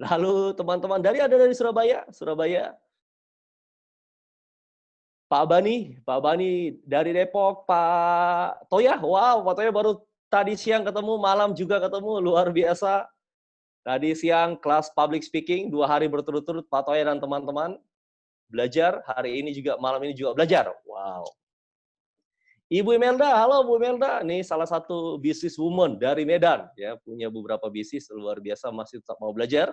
Lalu teman-teman ada dari Surabaya, Surabaya. Pak Bani dari Depok, Pak Toyah, wow, Pak Toyah baru tadi siang ketemu, malam juga ketemu, luar biasa. Tadi siang kelas public speaking, 2 hari berturut-turut Pak Toyah dan teman-teman belajar, hari ini juga, malam ini juga belajar. Wow. Ibu Imelda, halo Bu Imelda, ini salah satu business woman dari Medan, ya, punya beberapa bisnis luar biasa, masih tetap mau belajar.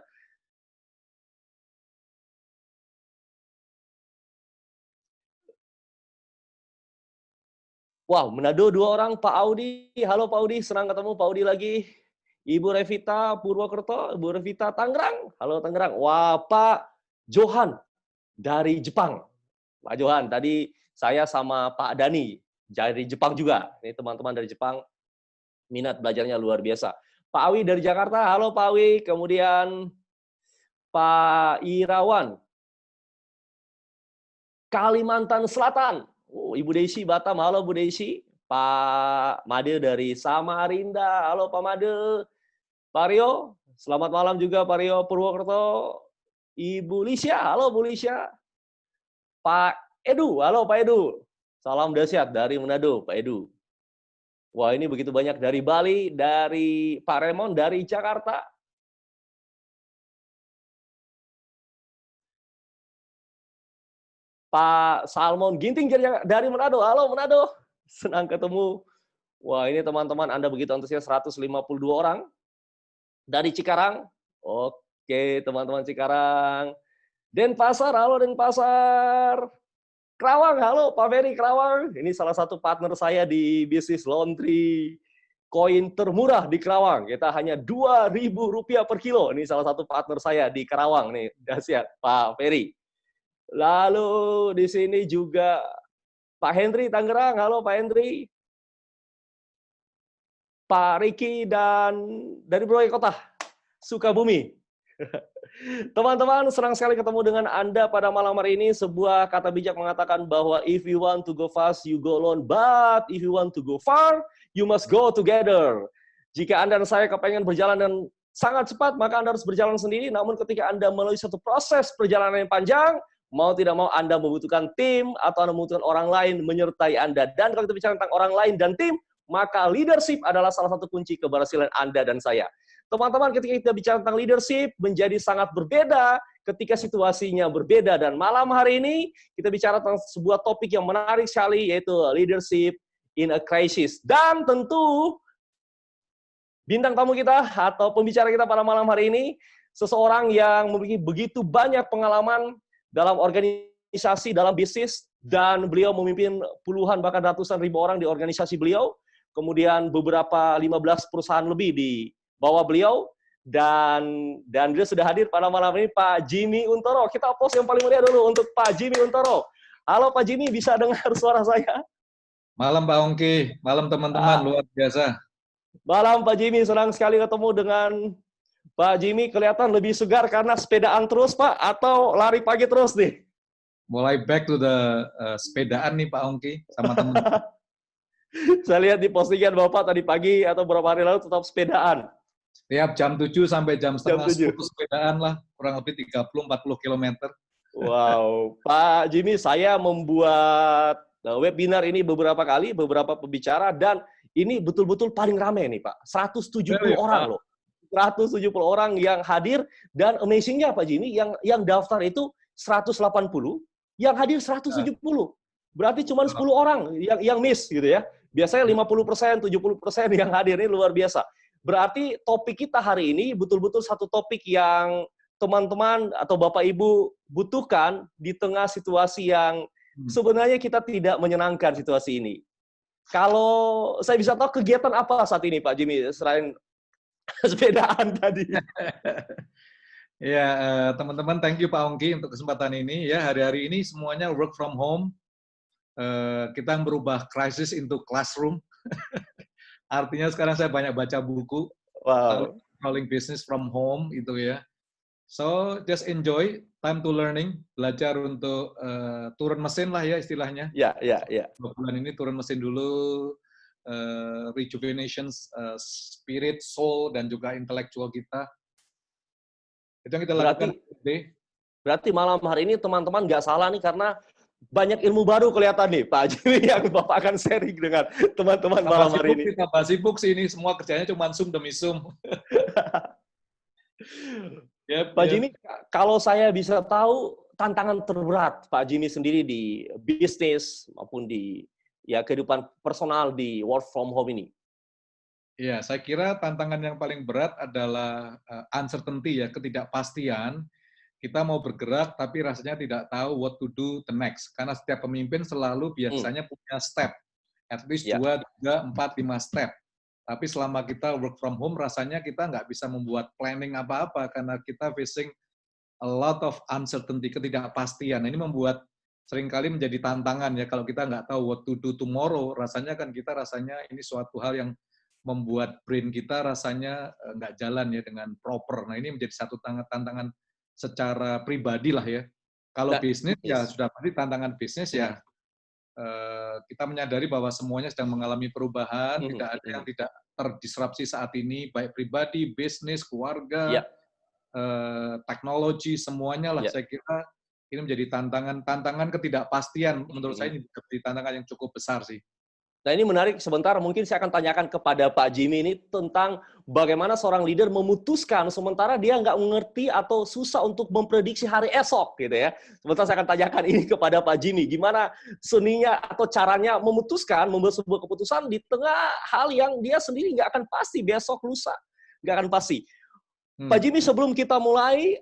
Wow, Manado 2 orang, Pak Audi. Halo Pak Audi, senang ketemu Pak Audi lagi. Ibu Revita Purwokerto, Ibu Revita Tangerang. Halo Tangerang. Wah, Pak Johan dari Jepang. Pak Johan, tadi saya sama Pak Dani dari Jepang juga. Ini teman-teman dari Jepang, minat belajarnya luar biasa. Pak Awi dari Jakarta. Halo Pak Awi. Kemudian Pak Irawan, Kalimantan Selatan. Oh, Ibu Desi Batam, halo Bu Desi. Pak Made dari Samarinda, halo Pak Made. Pak Rio, selamat malam juga Pak Rio Purwokerto. Ibu Lisya, halo Bu Lisya. Pak Edu, halo Pak Edu. Salam dahsyat dari Manado, Pak Edu. Wah, ini begitu banyak dari Bali, dari Pak Raymond dari Jakarta. Pak Salmon Ginting dari Manado. Halo Manado. Senang ketemu. Wah, ini teman-teman Anda begitu antusias, 152 orang dari Cikarang. Oke, teman-teman Cikarang. Denpasar, halo Denpasar. Kerawang, halo Pak Ferry Kerawang. Ini salah satu partner saya di bisnis laundry koin termurah di Kerawang. Kita hanya Rp2.000 per kilo. Ini salah satu partner saya di Kerawang nih. Dahsyat, Pak Ferry. Lalu di sini juga Pak Hendri Tangerang. Halo Pak Hendri. Pak Riki dan dari berbagai kota Sukabumi. Teman-teman, senang sekali ketemu dengan Anda pada malam hari ini. Sebuah kata bijak mengatakan bahwa if you want to go fast, you go alone. But if you want to go far, you must go together. Jika Anda dan saya kepengen berjalan dan sangat cepat, maka Anda harus berjalan sendiri. Namun ketika Anda melalui satu proses perjalanan yang panjang, mau tidak mau Anda membutuhkan tim atau Anda membutuhkan orang lain menyertai Anda. Dan kalau kita bicara tentang orang lain dan tim, maka leadership adalah salah satu kunci keberhasilan Anda dan saya. Teman-teman, ketika kita bicara tentang leadership, menjadi sangat berbeda ketika situasinya berbeda. Dan malam hari ini, kita bicara tentang sebuah topik yang menarik sekali, yaitu leadership in a crisis. Dan tentu, bintang tamu kita atau pembicara kita pada malam hari ini, seseorang yang memiliki begitu banyak pengalaman dalam organisasi, dalam bisnis, dan beliau memimpin puluhan bahkan ratusan ribu orang di organisasi beliau. Kemudian beberapa 15 perusahaan lebih di bawah beliau, dan dia sudah hadir pada malam ini, Pak Jimmy Untoro. Kita aplaus yang paling meriah dulu untuk Pak Jimmy Untoro. Halo Pak Jimmy, bisa dengar suara saya? Malam Pak Ongki, malam teman-teman, luar biasa. Malam Pak Jimmy, senang sekali ketemu dengan Pak Jimmy. Kelihatan lebih segar karena sepedaan terus Pak, atau lari pagi terus nih? Mulai back to the sepedaan nih Pak Ongki, sama teman-teman. Saya lihat di postingan Bapak tadi pagi atau beberapa hari lalu tetap sepedaan. Tiap jam 7 sampai jam setengah 10 7. sepedaan lah, kurang lebih 30-40 km. Wow, Pak Jimmy, saya membuat webinar ini beberapa kali, beberapa pembicara, dan ini betul-betul paling ramai nih Pak. 170 orang loh. 170 orang yang hadir, dan amazing-nya Pak Jimmy, yang daftar itu 180, yang hadir 170. Berarti cuma 10 orang yang miss gitu ya. Biasanya 50%, 70% yang hadir, ini luar biasa. Berarti topik kita hari ini betul-betul satu topik yang teman-teman atau Bapak Ibu butuhkan di tengah situasi yang sebenarnya kita tidak menyenangkan situasi ini. Kalau saya bisa tahu kegiatan apa saat ini Pak Jimmy selain sepedaan tadi? Ya, teman-teman, thank you Pak Ongki untuk kesempatan ini. Ya, hari-hari ini semuanya work from home. Kita merubah crisis into classroom. Artinya sekarang saya banyak baca buku, lalu controlling business from home itu ya. So just enjoy time to learning, belajar untuk turun mesin lah ya istilahnya. Ya. 2 bulan ini turun mesin dulu, rejuvenation spirit, soul dan juga intellectual kita. Itu yang kita lakukan. Berarti malam hari ini teman-teman nggak salah nih, karena banyak ilmu baru kelihatan nih Pak Jimmy yang Bapak akan sharing dengan teman-teman malam hari ini. Kita sibuk sih ini, semua kerjanya cuma Zoom demi Zoom. Pak Jimmy, kalau saya bisa tahu tantangan terberat Pak Jimmy sendiri di bisnis maupun di kehidupan personal di work from home ini. Ya, saya kira tantangan yang paling berat adalah uncertainty, ya, ketidakpastian. Kita mau bergerak tapi rasanya tidak tahu what to do the next. Karena setiap pemimpin selalu biasanya punya step. At least 2, 3, 4, 5 step. Tapi selama kita work from home, rasanya kita nggak bisa membuat planning apa-apa karena kita facing a lot of uncertainty, ketidakpastian. Ini membuat seringkali menjadi tantangan, ya, kalau kita nggak tahu what to do tomorrow, rasanya ini suatu hal yang membuat brain kita rasanya nggak jalan, ya, dengan proper. Nah, ini menjadi satu tantangan secara pribadi lah, ya. Kalau bisnis, ya sudah pasti tantangan bisnis, ya. Kita menyadari bahwa semuanya sedang mengalami perubahan, tidak ada yang tidak terdisrupsi saat ini, baik pribadi, bisnis, keluarga, teknologi, semuanya lah. Saya kira ini menjadi tantangan ketidakpastian. Menurut saya ini menjadi tantangan yang cukup besar sih. Nah, ini menarik. Sebentar mungkin saya akan tanyakan kepada Pak Jimmy ini tentang bagaimana seorang leader memutuskan sementara dia nggak mengerti atau susah untuk memprediksi hari esok, gitu ya. Sebentar saya akan tanyakan ini kepada Pak Jimmy. Gimana seninya atau caranya memutuskan, membuat sebuah keputusan di tengah hal yang dia sendiri nggak akan pasti, besok, lusa. Nggak akan pasti. Pak Jimmy, sebelum kita mulai,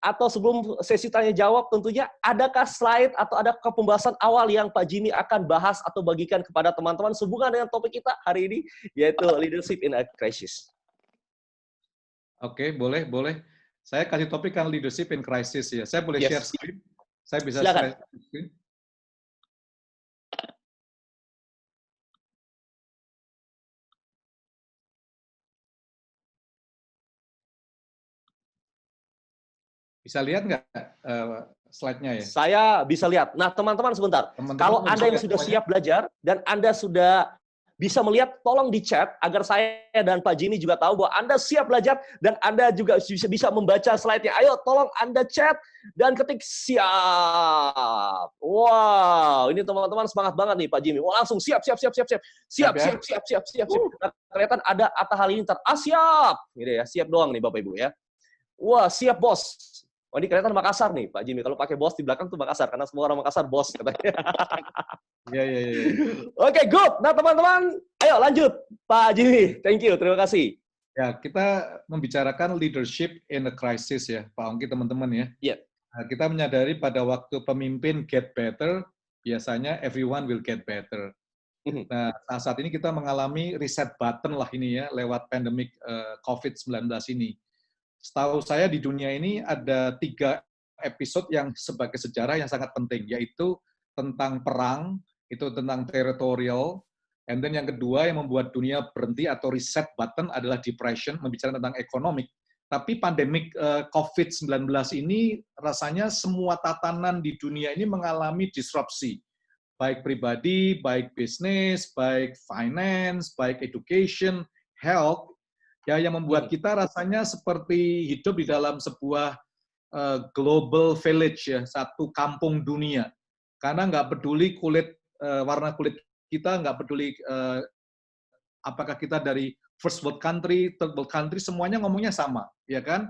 atau sebelum sesi tanya jawab tentunya, adakah slide atau adakah pembahasan awal yang Pak Jimmy akan bahas atau bagikan kepada teman-teman sehubungan dengan topik kita hari ini, yaitu leadership in a crisis? Oke, boleh. Saya kasih topik kan leadership in crisis, ya. Saya boleh share screen? Saya bisa share screen? Bisa lihat nggak slide-nya, ya? Saya bisa lihat. Nah, teman-teman sebentar. Kalau Anda yang sudah siap belajar dan Anda sudah bisa melihat, tolong di chat agar saya dan Pak Jimmy juga tahu bahwa Anda siap belajar dan Anda juga bisa membaca slide-nya. Ayo, tolong Anda chat dan ketik siap. Wow, ini teman-teman semangat banget nih Pak Jimmy. Wah, langsung siap. Siap. Nah, kelihatan ada Atta Halilintar. Siap. Gitu ya, siap doang nih Bapak Ibu ya. Wah, siap bos. Oh, ini kelihatan Makassar nih, Pak Jimmy. Kalau pakai bos di belakang tuh Makassar, karena semua orang Makassar bos katanya. Iya. Oke, good. Nah, teman-teman, ayo lanjut. Pak Jimmy, thank you. Terima kasih. Ya, kita membicarakan leadership in a crisis, ya, Pak Ongki, teman-teman, ya. Iya. Nah, kita menyadari pada waktu pemimpin get better, biasanya everyone will get better. Nah, saat ini kita mengalami reset button lah ini, ya, lewat pandemik COVID-19 ini. Setahu saya di dunia ini ada 3 episode yang sebagai sejarah yang sangat penting, yaitu tentang perang, itu tentang territorial, and then yang kedua yang membuat dunia berhenti atau reset button adalah depression, membicarakan tentang ekonomi. Tapi pandemik COVID-19 ini rasanya semua tatanan di dunia ini mengalami disrupsi, baik pribadi, baik bisnis, baik finance, baik education, health, ya, yang membuat kita rasanya seperti hidup di dalam sebuah global village, ya, satu kampung dunia. Karena nggak peduli warna kulit kita, nggak peduli apakah kita dari first world country, third world country, semuanya ngomongnya sama, ya kan?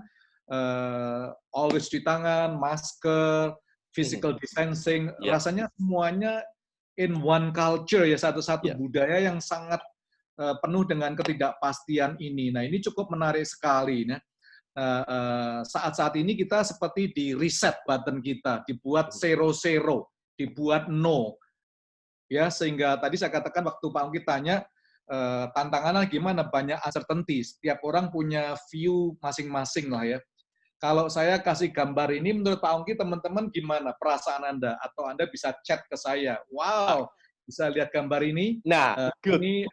Always cuci tangan, masker, physical distancing, rasanya semuanya in one culture, ya, satu budaya yang sangat penuh dengan ketidakpastian ini. Nah, ini cukup menarik sekali. Saat-saat ini kita seperti di reset button kita, dibuat zero, dibuat no. Ya, sehingga tadi saya katakan waktu Pak Ongki tanya, tantangannya gimana? Banyak uncertainty. Setiap orang punya view masing-masing lah, ya. Kalau saya kasih gambar ini, menurut Pak Ongki, teman-teman gimana perasaan Anda? Atau Anda bisa chat ke saya. Wow, bisa lihat gambar ini. Nah, ini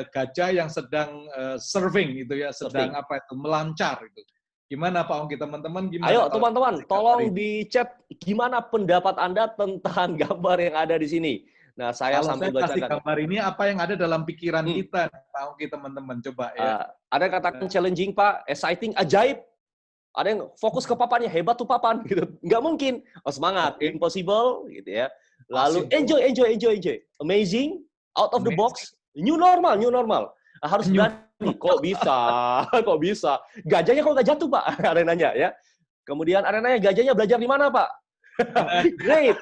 gajah yang sedang surfing, gitu ya, sedang melancar itu. Gimana Pak Ongki, teman-teman? Ayo teman-teman, tolong di chat gimana pendapat Anda tentang gambar yang ada di sini. Nah, saya sambil bacakan. Kasih gambar ini, apa yang ada dalam pikiran kita, Pak Ongki, teman-teman, coba ya. Ada katakan challenging Pak, exciting, ajaib. Ada yang fokus ke papannya, hebat tuh papan gitu. Nggak mungkin. Oh, semangat, Oke. impossible gitu ya. Lalu Possible, enjoy. Amazing, out of the amazing, box, new normal. Harus new. berani. Kok bisa? Kok bisa? Gajahnya kok nggak jatuh, Pak? Ada yang nanya ya. Kemudian ada yang nanya, gajahnya belajar di mana, Pak? Great,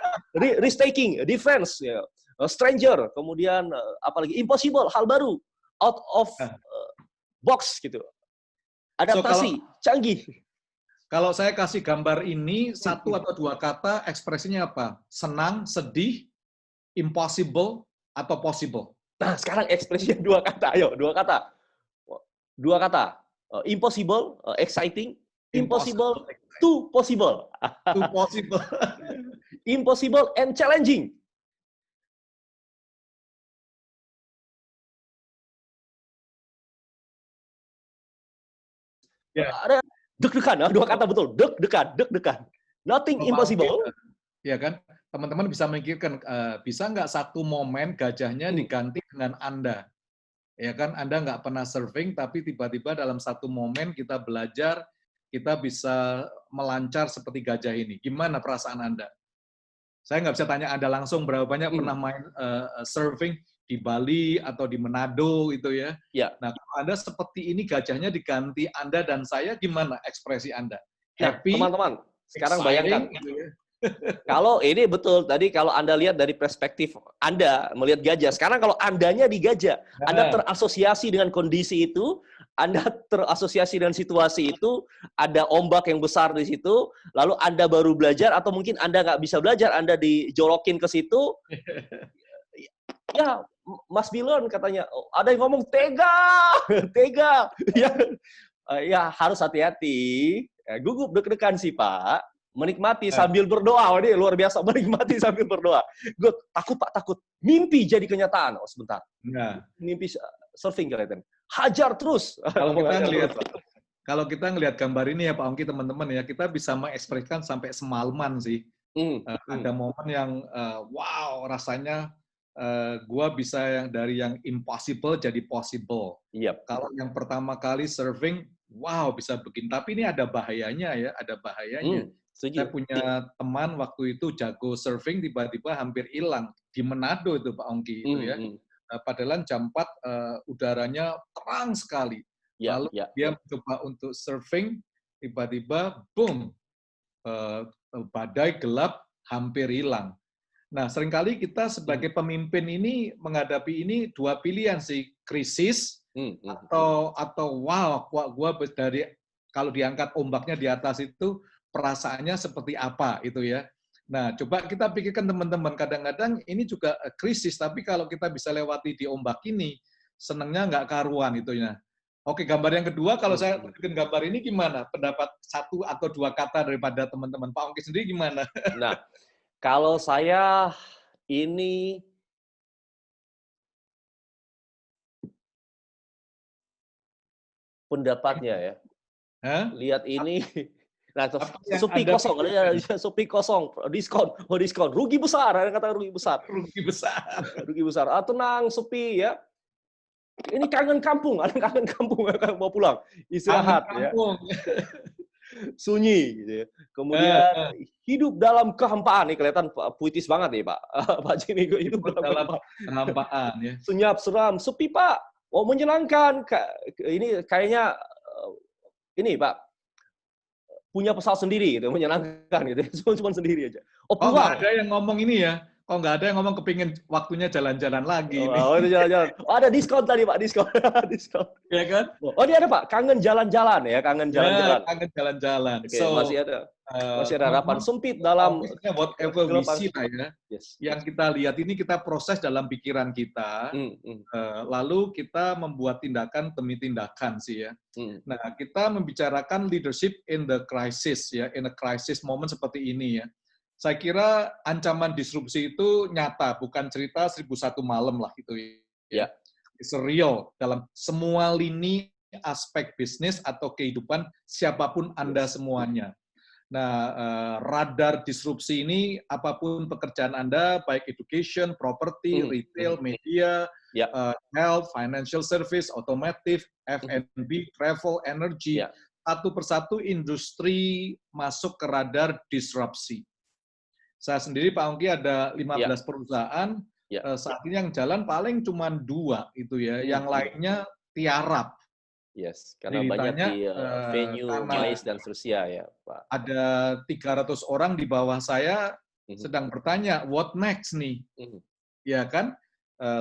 risk taking, defense, ya. Stranger, kemudian apalagi impossible, hal baru, out of box gitu. So Adaptasi, canggih. kalau saya kasih gambar ini satu atau dua kata, ekspresinya apa? Senang, sedih, impossible, atau possible? Nah, sekarang ekspresinya dua kata. Ayo, dua kata. Dua kata. Impossible, exciting. Impossible, Impossible, too possible. too possible. Impossible and challenging. Ya, Ada deg-degan. Dua kata betul. Deg-degan. Nothing Pak Oki, impossible. ya kan? Teman-teman bisa memikirkan, bisa nggak satu momen gajahnya diganti dengan Anda? Ya kan, Anda nggak pernah surfing, tapi tiba-tiba dalam satu momen kita belajar, kita bisa melancar seperti gajah ini. Gimana perasaan Anda? Saya nggak bisa tanya Anda langsung berapa banyak pernah main surfing di Bali atau di Manado gitu ya. Ya. Nah, kalau Anda seperti ini gajahnya diganti Anda dan saya, gimana ekspresi Anda? Nah, Happy, teman-teman, sekarang bayangkan. exciting, gitu ya. Kalau ini betul, tadi kalau Anda lihat dari perspektif Anda melihat gajah, sekarang kalau Andanya di gajah, Anda terasosiasi dengan kondisi itu, Anda terasosiasi dengan situasi itu, ada ombak yang besar di situ, lalu Anda baru belajar, atau mungkin Anda nggak bisa belajar, Anda dijolokin ke situ, ya Mas Bilon katanya, ada yang ngomong tega, ya harus hati-hati, gugup deg-degan sih Pak. Menikmati sambil berdoa. Oh, ini luar biasa. Menikmati sambil berdoa. Gue takut, Pak, takut. Mimpi jadi kenyataan. Oh, sebentar. Nah, Mimpi surfing kelihatan. Hajar terus. Kalau kita ngelihat gambar ini ya Pak Ongki, teman-teman ya, kita bisa mengekspresikan sampai semalaman sih. Ada momen yang wow, rasanya gua bisa yang dari yang impossible jadi possible. Yep. Kalau yang pertama kali surfing, wow bisa begini. Tapi ini ada bahayanya ya, ada bahayanya. Saya punya teman waktu itu jago surfing, tiba-tiba hampir hilang di Manado itu Pak Ongki itu ya. Padahal jam 4 udaranya terang sekali. Lalu dia mencoba untuk surfing, tiba-tiba boom, badai gelap hampir hilang. Nah, seringkali kita sebagai pemimpin ini menghadapi ini dua pilihan sih, krisis atau wow, gua dari kalau diangkat ombaknya di atas itu perasaannya seperti apa itu ya. Nah, coba kita pikirkan teman-teman, kadang-kadang ini juga krisis, tapi kalau kita bisa lewati di ombak ini, senangnya nggak karuan itu ya. Oke, gambar yang kedua, kalau saya bikin gambar ini gimana? Pendapat satu atau dua kata daripada teman-teman. Pak Ongki sendiri gimana? Nah, kalau saya ini pendapatnya ya. Lihat ini. Nah, sepi kosong, sepi kosong, diskon, rugi besar, ada kata rugi besar. Rugi besar. Tenang, sepi ya. Ini kangen kampung, ada kangen kampung, mau pulang, istirahat ya. Sunyi gitu ya. Kemudian hidup dalam kehampaan, nih kelihatan puitis banget nih Pak. Pak Jini, hidup dalam kehampaan ya. Senyap, seram, sepi Pak. Oh, menyenangkan. Ini kayaknya ini Pak punya pesawat sendiri gitu, menyenangkan gitu. Cuma sendiri aja. Oh, nggak ada yang ngomong ini ya. Oh, nggak ada yang ngomong kepingin waktunya jalan-jalan lagi. Oh, itu jalan-jalan. Oh, ada diskon tadi Pak, diskon. Ya kan? Oh, ini ada Pak, kangen jalan-jalan ya, kangen jalan-jalan. Ya, kangen jalan-jalan. Okay, so, masih ada harapan sempit dalam whatever we see lah ya. Yang kita lihat ini kita proses dalam pikiran kita. Lalu kita membuat tindakan demi tindakan sih ya. Nah, kita membicarakan leadership in the crisis ya, in a crisis moment seperti ini ya. Saya kira ancaman disrupsi itu nyata, bukan cerita 1001 malam lah itu ya. It's real dalam semua lini aspek bisnis atau kehidupan siapapun Anda semuanya. Nah, radar disrupsi ini apapun pekerjaan Anda, baik education, property, retail, media, health, financial service, otomotif, F&B, travel, energy, satu persatu industri masuk ke radar disrupsi. Saya sendiri Pak Ongki ada 15 perusahaan, saat ini yang jalan paling cuma 2 itu ya, yang lainnya tiarap. Yes, karena banyak Ceritanya, di venue, MICE dan seterusnya ya Pak. Ada 300 orang di bawah saya sedang bertanya, what next nih? Ya kan?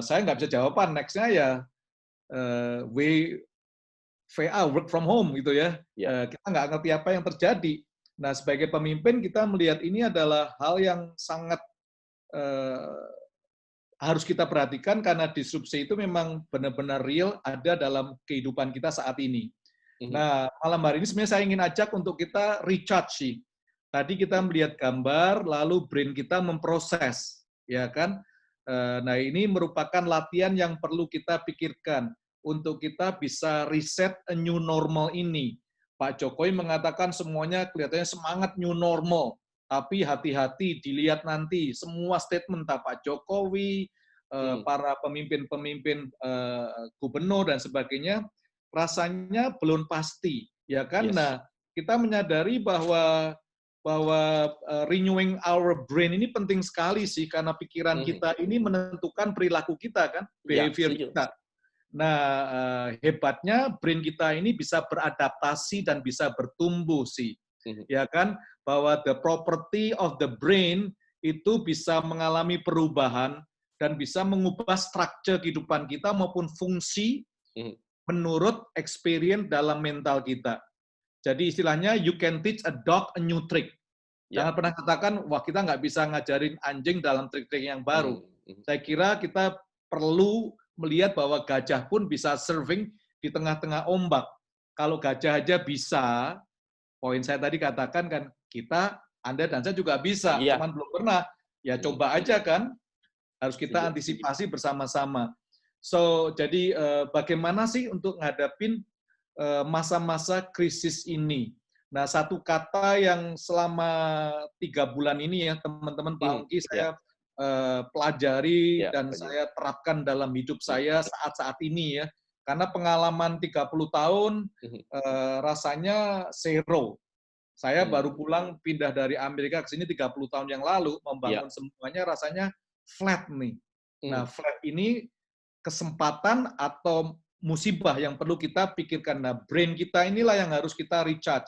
Saya nggak bisa jawaban, next-nya ya VA, work from home gitu ya. Kita nggak ngerti apa yang terjadi. Nah, sebagai pemimpin kita melihat ini adalah hal yang sangat harus kita perhatikan karena disrupsi itu memang benar-benar real ada dalam kehidupan kita saat ini. Nah, malam hari ini sebenarnya saya ingin ajak untuk kita recharge sih. Tadi kita melihat gambar, lalu brain kita memproses, ya kan? Nah, ini merupakan latihan yang perlu kita pikirkan untuk kita bisa reset a new normal ini. Pak Jokowi mengatakan semuanya kelihatannya semangat new normal, tapi hati-hati dilihat nanti semua statement Pak Jokowi, para pemimpin-pemimpin gubernur dan sebagainya, rasanya belum pasti, ya kan? Nah, kita menyadari bahwa renewing our brain ini penting sekali sih karena pikiran kita ini menentukan perilaku kita kan, behavior kita. Nah, hebatnya brain kita ini bisa beradaptasi dan bisa bertumbuh sih, ya kan? Bahwa the property of the brain itu bisa mengalami perubahan dan bisa mengubah struktur kehidupan kita maupun fungsi menurut experience dalam mental kita. Jadi istilahnya you can teach a dog a new trick. Jangan pernah katakan, wah kita nggak bisa ngajarin anjing dalam trik-trik yang baru. Saya kira kita perlu melihat bahwa gajah pun bisa surfing di tengah-tengah ombak. Kalau gajah aja bisa, poin saya tadi katakan kan, kita, Anda dan saya juga bisa, cuman belum pernah. Ya coba aja kan, harus kita antisipasi bersama-sama. So, jadi bagaimana sih untuk ngadapin masa-masa krisis ini? Nah, satu kata yang selama 3 bulan ini ya, teman-teman Pak Ongki, saya pelajari dan saya terapkan dalam hidup saya saat-saat ini ya. Karena pengalaman 30 tahun rasanya zero. Saya baru pulang pindah dari Amerika ke sini 30 tahun yang lalu, membangun semuanya rasanya flat nih. Nah, flat ini kesempatan atau musibah yang perlu kita pikirkan. Nah, brain kita inilah yang harus kita recharge.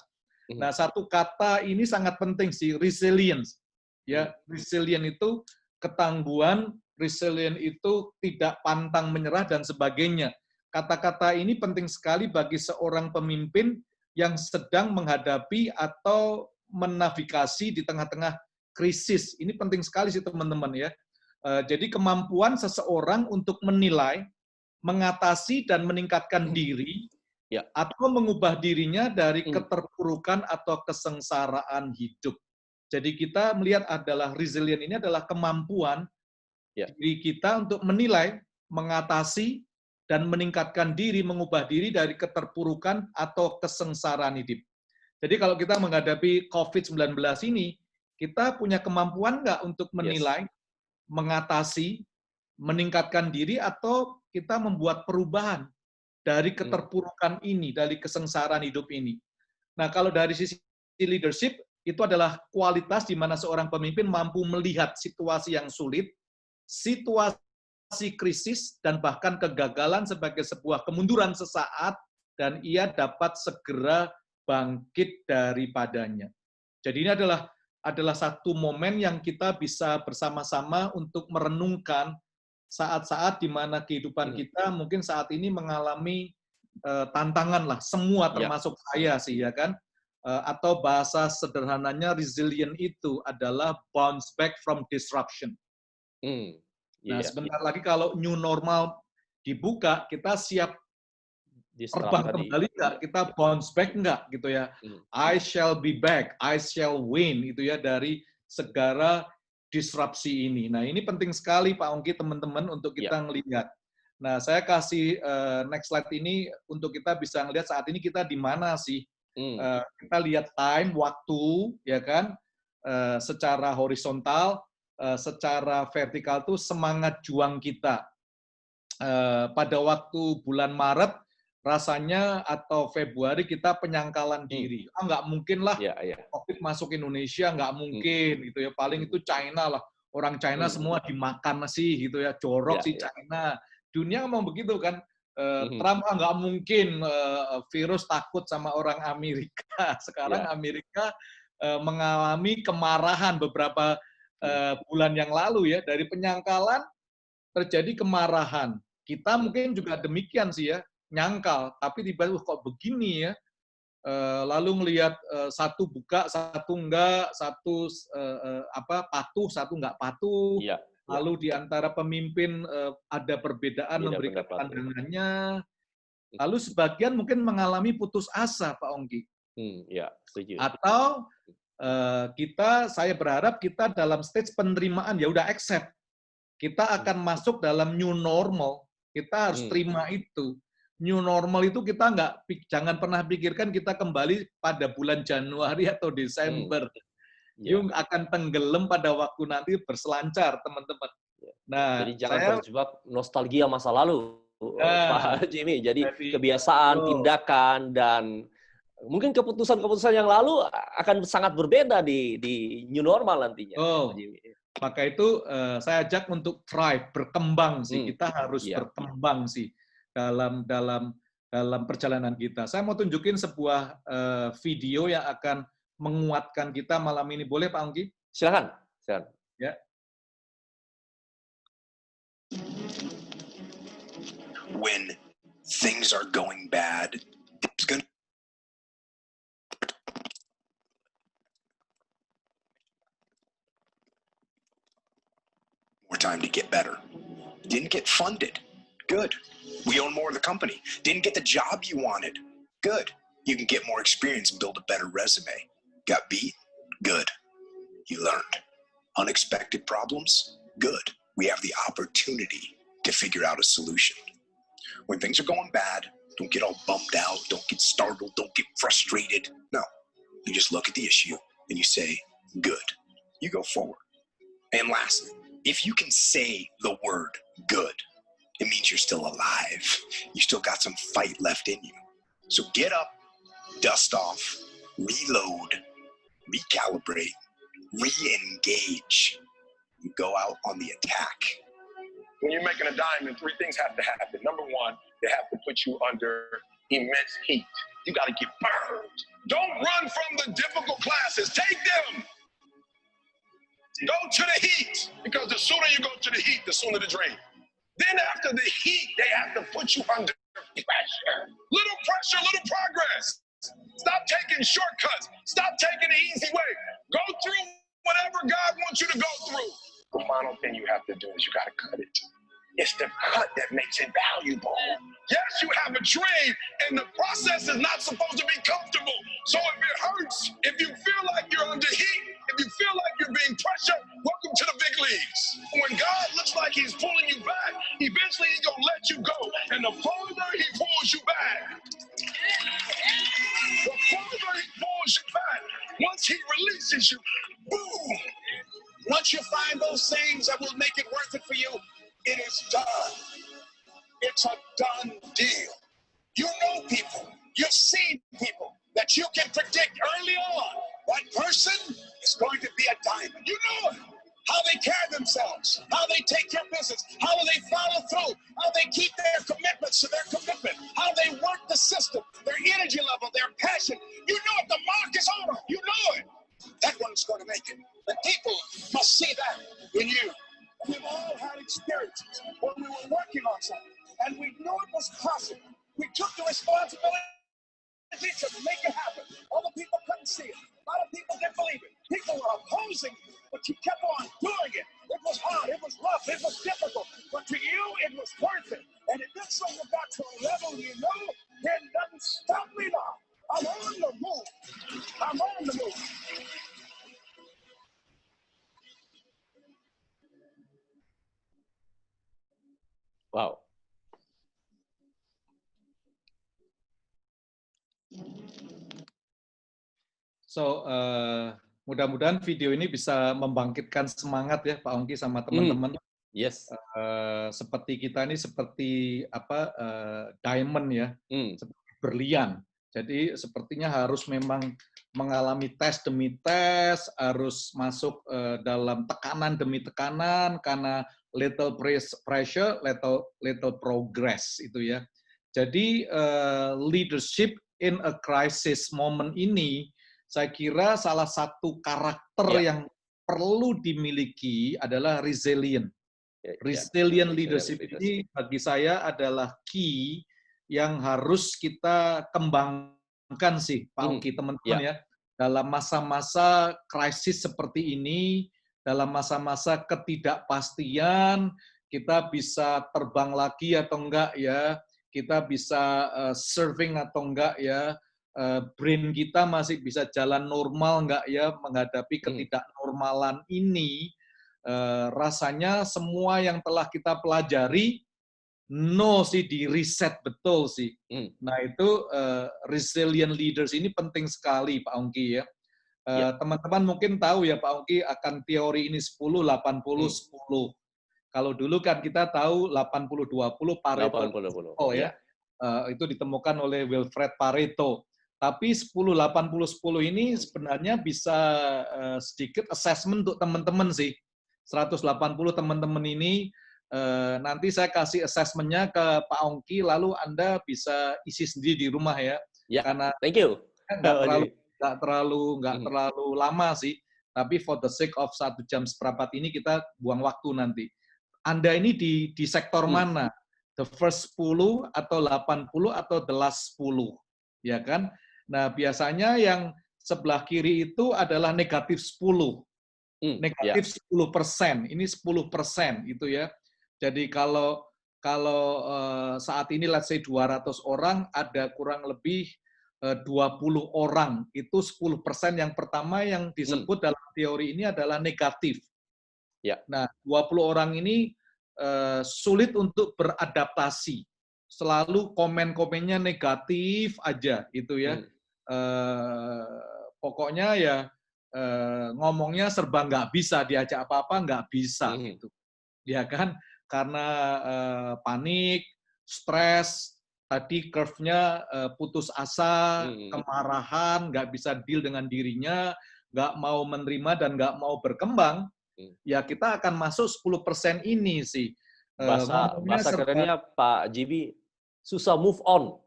Nah, satu kata ini sangat penting sih, resilience. Ya, resilient itu ketangguhan, resilient itu tidak pantang menyerah dan sebagainya. Kata-kata ini penting sekali bagi seorang pemimpin yang sedang menghadapi atau menavigasi di tengah-tengah krisis. Ini penting sekali sih teman-teman ya. Jadi kemampuan seseorang untuk menilai, mengatasi dan meningkatkan diri atau mengubah dirinya dari keterpurukan atau kesengsaraan hidup. Jadi kita melihat adalah resilient ini adalah kemampuan diri kita untuk menilai, mengatasi, dan meningkatkan diri, mengubah diri dari keterpurukan atau kesengsaraan hidup. Jadi kalau kita menghadapi COVID-19 ini, kita punya kemampuan nggak untuk menilai, mengatasi, meningkatkan diri, atau kita membuat perubahan dari keterpurukan ini, dari kesengsaraan hidup ini. Nah, kalau dari sisi leadership, itu adalah kualitas di mana seorang pemimpin mampu melihat situasi yang sulit, situasi krisis, dan bahkan kegagalan sebagai sebuah kemunduran sesaat, dan ia dapat segera bangkit daripadanya. Jadi ini adalah satu momen yang kita bisa bersama-sama untuk merenungkan saat-saat di mana kehidupan kita mungkin saat ini mengalami tantangan lah, semua termasuk saya sih ya kan, atau bahasa sederhananya resilient itu adalah bounce back from disruption. Nah sebentar lagi kalau new normal dibuka, kita siap terbang kembali nggak? Kita bounce back nggak gitu ya? I shall be back, I shall win itu ya dari segala disrupsi ini. Nah ini penting sekali Pak Ongki teman-teman untuk kita ngelihat. Nah saya kasih next slide ini untuk kita bisa ngelihat saat ini kita di mana sih? Kita lihat time, waktu, ya kan? Secara horizontal, secara vertikal tuh semangat juang kita. Pada waktu bulan Maret rasanya atau Februari kita penyangkalan diri. Nggak mungkin lah COVID masuk Indonesia, nggak mungkin gitu ya. Paling itu China lah. Orang China semua dimakan sih gitu ya, jorok sih China. Dunia ngomong begitu kan. Trump nggak mungkin virus takut sama orang Amerika. Sekarang Amerika mengalami kemarahan beberapa bulan yang lalu ya. Dari penyangkalan terjadi kemarahan. Kita mungkin juga demikian sih ya, nyangkal. Tapi tiba-tiba kok begini ya. Lalu ngelihat satu buka, satu enggak, satu patuh, satu enggak patuh. Lalu di antara pemimpin ada perbedaan memberikan pandangannya. Lalu sebagian mungkin mengalami putus asa, Pak Ongki. Setuju. Atau saya berharap kita dalam stage penerimaan, ya udah accept. Kita akan masuk dalam new normal. Kita harus terima itu. New normal itu kita jangan pernah pikirkan kita kembali pada bulan Januari atau Desember. Yung akan tenggelam pada waktu nanti berselancar, teman-teman. Nah, jadi jangan terjebak nostalgia masa lalu, Pak Jimmy. Jadi kebiasaan, tindakan, dan mungkin keputusan-keputusan yang lalu akan sangat berbeda di new normal nantinya. Pak Jimmy. Maka itu saya ajak untuk thrive, berkembang sih. Kita harus berkembang sih dalam perjalanan kita. Saya mau tunjukin sebuah video yang akan menguatkan kita malam ini. Boleh Pak Ongki? Silakan. Ya. When things are going bad, it's going to more time to get better. Didn't get funded. Good. We own more of the company. Didn't get the job you wanted. Good. You can get more experience and build a better resume. Got beat? Good. You learned. Unexpected problems? Good. We have the opportunity to figure out a solution. When things are going bad, don't get all bummed out, don't get startled, don't get frustrated. No. You just look at the issue and you say, good. You go forward. And lastly, if you can say the word good, it means you're still alive. You still got some fight left in you. So get up, dust off, reload, recalibrate, re-engage, and go out on the attack. When you're making a diamond, three things have to happen. Number one, they have to put you under immense heat. You got to get burned. Don't run from the difficult classes. Take them. Go to the heat, because the sooner you go to the heat, the sooner the drain. Then after the heat, they have to put you under pressure. Little pressure, little progress. Stop taking shortcuts. Stop taking the easy way. Go through whatever God wants you to go through. The final thing you have to do is you got to cut it. It's the cut that makes it valuable. Yes, you have a dream, and the process is not supposed to be comfortable. So if it hurts, if you feel like you're under heat, if you feel like you're being pressured, welcome to the big leagues. When God looks like he's pulling you back, eventually he's going to let you go. And the further he pulls you back, once he releases you, boom. Once you find those things that will make it worth it for you, it is done. It's a done deal. You know people, you've seen people that you can predict early on. That person is going to be a diamond. You know it. How they carry themselves, how they take care of business, how they follow through, how they keep their commitments to their commitment, how they work the system, their energy level, their passion. You know it. The mark is on them. You know it. That one's going to make it. The people must see that in you. We've all had experiences when we were working on something, and we knew it was possible. We took the responsibility to make it happen. Other people couldn't see it. A lot of people didn't believe it. People were opposing it, but you kept on doing it. It was hard, it was rough, it was difficult, but to you, it was worth it. And it did so you got to a level you know, it doesn't stop me now. I'm on the move. I'm on the move. Wow. So, mudah-mudahan video ini bisa membangkitkan semangat ya Pak Ongki sama teman-teman. Yes. Seperti kita ini seperti apa diamond ya, seperti berlian. Jadi sepertinya harus memang mengalami tes demi tes, harus masuk dalam tekanan demi tekanan karena little pressure, little progress itu ya. Jadi leadership in a crisis moment ini, saya kira salah satu karakter yang perlu dimiliki adalah resilient. Resilient leadership ini bagi saya adalah key yang harus kita kembangkan sih, Pak Ongki, teman-teman ya. Dalam masa-masa krisis seperti ini, dalam masa-masa ketidakpastian, kita bisa terbang lagi atau enggak ya, kita bisa surfing atau enggak ya, brain kita masih bisa jalan normal enggak ya, menghadapi ketidaknormalan ini. Rasanya semua yang telah kita pelajari sih di reset betul sih. Nah itu resilient leaders ini penting sekali Pak Ongki ya. Teman-teman mungkin tahu ya Pak Ongki akan teori ini 10, 80, 10. Kalau dulu kan kita tahu 80-20 Pareto ya. Itu ditemukan oleh Wilfred Pareto. Tapi 10-80-10 ini sebenarnya bisa sedikit assessment untuk teman-teman sih. 180 teman-teman ini nanti saya kasih assessment-nya ke Pak Ongki, lalu Anda bisa isi sendiri di rumah ya. Karena thank you. Nggak terlalu lama sih, tapi for the sake of 1 jam seperempat ini kita buang waktu nanti. Anda ini di sektor mana? The first 10 atau 80 atau the last 10, ya kan? Nah biasanya yang sebelah kiri itu adalah negatif 10. Negatif 10%, ini 10% itu ya. Jadi kalau saat ini let's say 200 orang, ada kurang lebih 20 orang, itu 10% yang pertama yang disebut dalam teori ini adalah negatif. Nah, 20 orang ini sulit untuk beradaptasi. Selalu komen-komennya negatif aja itu ya. Pokoknya ya ngomongnya serba nggak bisa, diajak apa-apa nggak bisa gitu, ya kan? Karena panik, stres, tadi curve-nya putus asa, kemarahan, nggak bisa deal dengan dirinya, nggak mau menerima dan nggak mau berkembang, ya kita akan masuk 10% ini sih. Bahasa kerennya Pak Jibi, susah move on.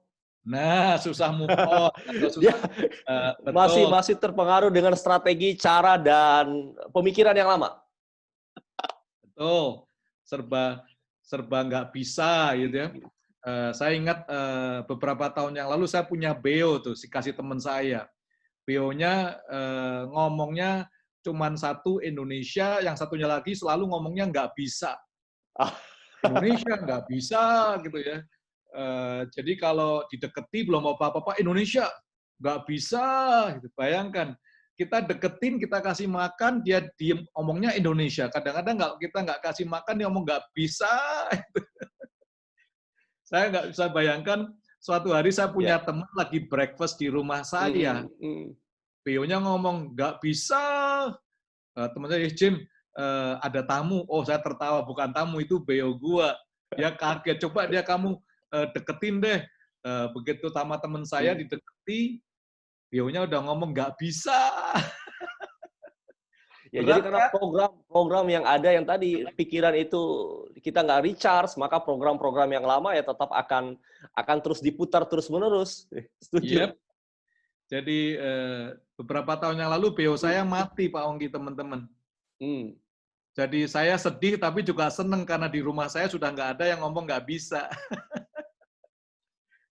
Nah, susah move on. Dia masih terpengaruh dengan strategi, cara, dan pemikiran yang lama. Betul. Serba nggak bisa gitu ya. Saya ingat beberapa tahun yang lalu saya punya beo tuh, kasih teman saya. Beo-nya ngomongnya cuman satu Indonesia, yang satunya lagi selalu ngomongnya nggak bisa. Indonesia nggak bisa gitu ya. Jadi kalau dideketi belum apa-apa, Indonesia nggak bisa. Gitu. Bayangkan, kita deketin, kita kasih makan, dia diem ngomongnya Indonesia. Kadang-kadang kita nggak kasih makan, dia ngomong nggak bisa. Saya nggak bisa bayangkan, suatu hari saya punya teman lagi breakfast di rumah saya. Beo-nya ngomong nggak bisa. Teman saya, Jim, ada tamu. Oh, saya tertawa, bukan tamu, itu beo gua. Dia kaget, coba dia kamu deketin deh. Begitu sama teman saya dideketi, beo-nya udah ngomong nggak bisa. Ya, jadi karena program yang ada yang tadi pikiran itu kita nggak recharge, maka program-program yang lama ya tetap akan terus diputar terus-menerus. Setuju. Jadi beberapa tahun yang lalu beo saya mati, Pak Ongki, teman-teman. Jadi saya sedih tapi juga seneng karena di rumah saya sudah nggak ada yang ngomong nggak bisa.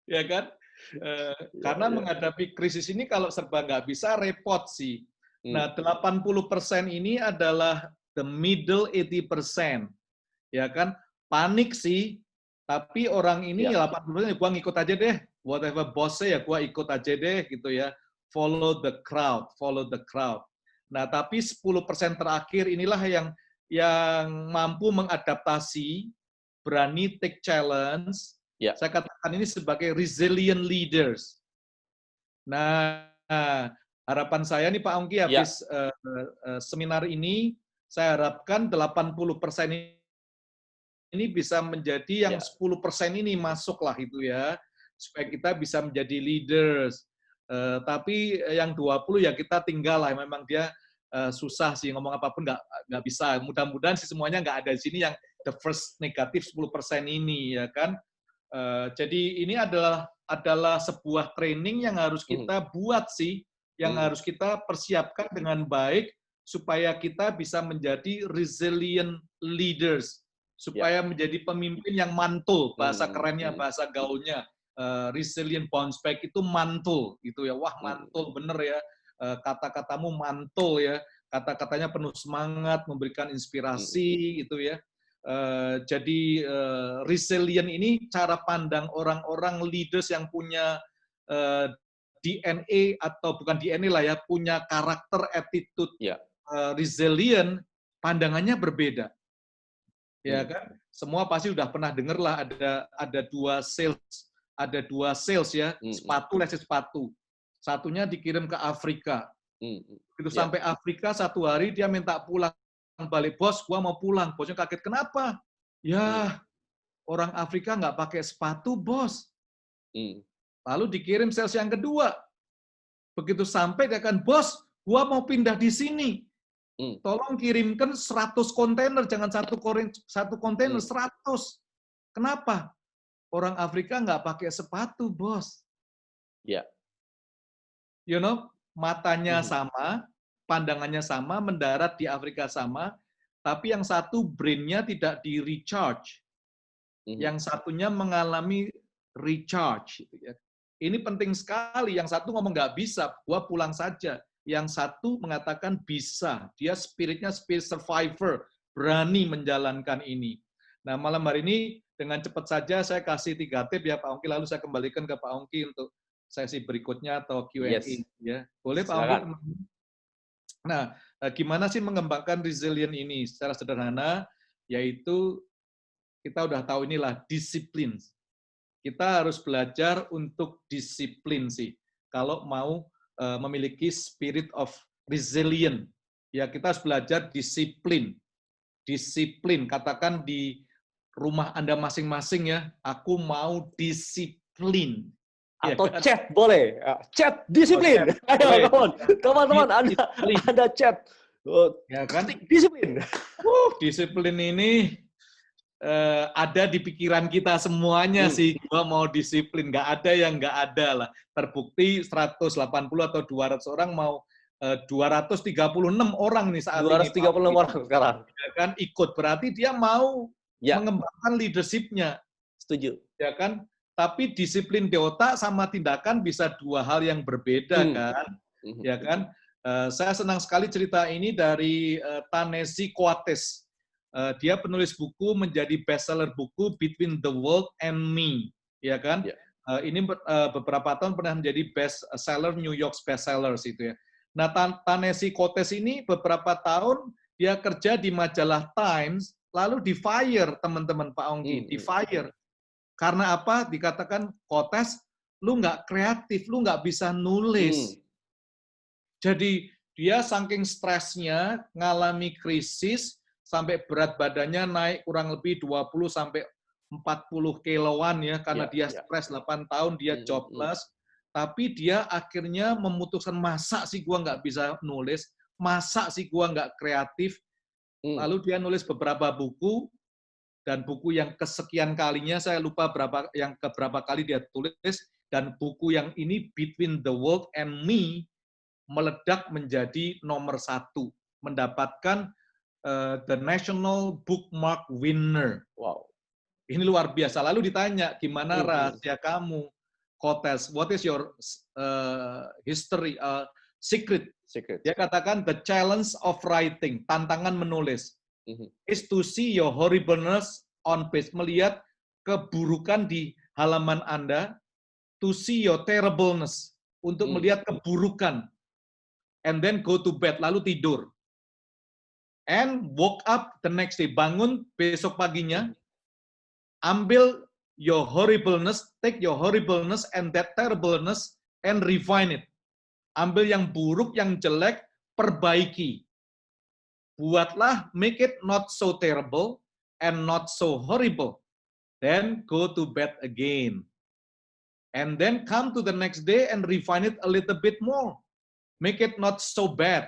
Ya kan? Karena menghadapi krisis ini kalau serba nggak bisa repot sih. Nah, 80% ini adalah the middle 80%. Ya kan? Panik sih, tapi orang ini 80% gua ngikut aja deh. Whatever boss say ya gua ikut aja deh gitu ya. Follow the crowd, follow the crowd. Nah, tapi 10% terakhir inilah yang mampu mengadaptasi, berani take challenge. Saya katakan ini sebagai resilient leaders. Nah, harapan saya nih Pak Ongki habis seminar ini, saya harapkan 80% ini bisa menjadi yang Ya. 10% ini masuklah itu ya, supaya kita bisa menjadi leaders. Tapi yang 20 ya kita tinggal lah, memang dia susah sih, ngomong apapun nggak bisa. Mudah-mudahan sih semuanya nggak ada di sini yang the first negatif 10% ini ya kan. Jadi ini adalah sebuah training yang harus kita buat sih, yang harus kita persiapkan dengan baik supaya kita bisa menjadi resilient leaders, supaya menjadi pemimpin yang mantul, bahasa kerennya, bahasa gaulnya, resilient bounce back itu mantul gitu ya. Wah, mantul bener ya, kata-katamu mantul ya, kata-katanya penuh semangat, memberikan inspirasi gitu ya. Jadi resilient ini cara pandang orang-orang leaders yang punya DNA atau bukan DNA lah ya, punya karakter, attitude resilient, pandangannya berbeda. Ya kan? Semua pasti udah pernah dengar lah ada dua sales ya, sepatu, leset sepatu. Satunya dikirim ke Afrika. Begitu sampai Afrika, satu hari dia minta pulang balik, bos, gua mau pulang. Bosnya kaget, kenapa? Ya, orang Afrika nggak pakai sepatu, bos. Lalu dikirim sales yang kedua. Begitu sampai dia kan, bos, gua mau pindah di sini. Tolong kirimkan 100 kontainer, jangan satu kontainer, 100. Kenapa? Orang Afrika nggak pakai sepatu, bos. Ya. You know, matanya sama, pandangannya sama, mendarat di Afrika sama, tapi yang satu brain-nya tidak di-recharge. Yang satunya mengalami recharge. Ini penting sekali. Yang satu ngomong nggak bisa, gua pulang saja. Yang satu mengatakan bisa. Dia spiritnya spirit survivor, berani menjalankan ini. Nah, malam hari ini dengan cepat saja saya kasih 3 tip ya Pak Ongki, lalu saya kembalikan ke Pak Ongki untuk sesi berikutnya atau Q&A. Ya. Boleh Pak Ongki? Nah, gimana sih mengembangkan resilient ini? Secara sederhana, yaitu kita udah tahu inilah disiplin. Kita harus belajar untuk disiplin sih. Kalau mau memiliki spirit of resilient, ya kita harus belajar disiplin. Disiplin, katakan di rumah Anda masing-masing ya, aku mau disiplin. Atau ya, chat boleh, chat disiplin. Ayo teman-teman, Anda chat. Ya kan? Disiplin. Disiplin ini ada di pikiran kita semuanya sih, gua mau disiplin, nggak ada yang nggak ada lah. Terbukti 180 atau 200 orang mau 236 orang nih saat 236 ini. 236 orang sekarang. Ya kan, ikut, berarti dia mau mengembangkan leadership-nya. Setuju. Ya kan, tapi disiplin di otak sama tindakan bisa dua hal yang berbeda kan. Ya kan, saya senang sekali cerita ini dari Ta-Nehisi Coates. Dia penulis buku, menjadi bestseller buku Between the World and Me, ya kan? Ini beberapa tahun pernah menjadi bestseller New York bestsellers itu ya. Nah, Ta-Nehisi Coates ini beberapa tahun dia kerja di majalah Times, lalu di-fire teman-teman Pak Ongki, di-fire. Karena apa? Dikatakan, Coates, lu nggak kreatif, lu nggak bisa nulis. Jadi dia saking stresnya, ngalami krisis, sampai berat badannya naik kurang lebih 20 sampai 40 kiloan ya, karena dia stres 8 tahun, dia jobless, tapi dia akhirnya memutuskan, masa sih gua nggak bisa nulis, masa sih gua nggak kreatif, lalu dia nulis beberapa buku, dan buku yang kesekian kalinya, saya lupa keberapa kali dia tulis, dan buku yang ini, Between the World and Me, meledak menjadi nomor 1, mendapatkan the National Bookmark Winner. Wow. Ini luar biasa. Lalu ditanya, gimana rahasia kamu, Coates? What is your history, secret? Dia katakan, the challenge of writing, tantangan menulis, is to see your horribleness on page, melihat keburukan di halaman Anda, to see your terribleness, untuk melihat keburukan, and then go to bed, lalu tidur. And woke up the next day, bangun besok paginya, ambil your horribleness, take your horribleness and that terribleness and refine it. Ambil yang buruk, yang jelek, perbaiki. Buatlah, make it not so terrible, and not so horrible, then go to bed again. And then come to the next day and refine it a little bit more. Make it not so bad.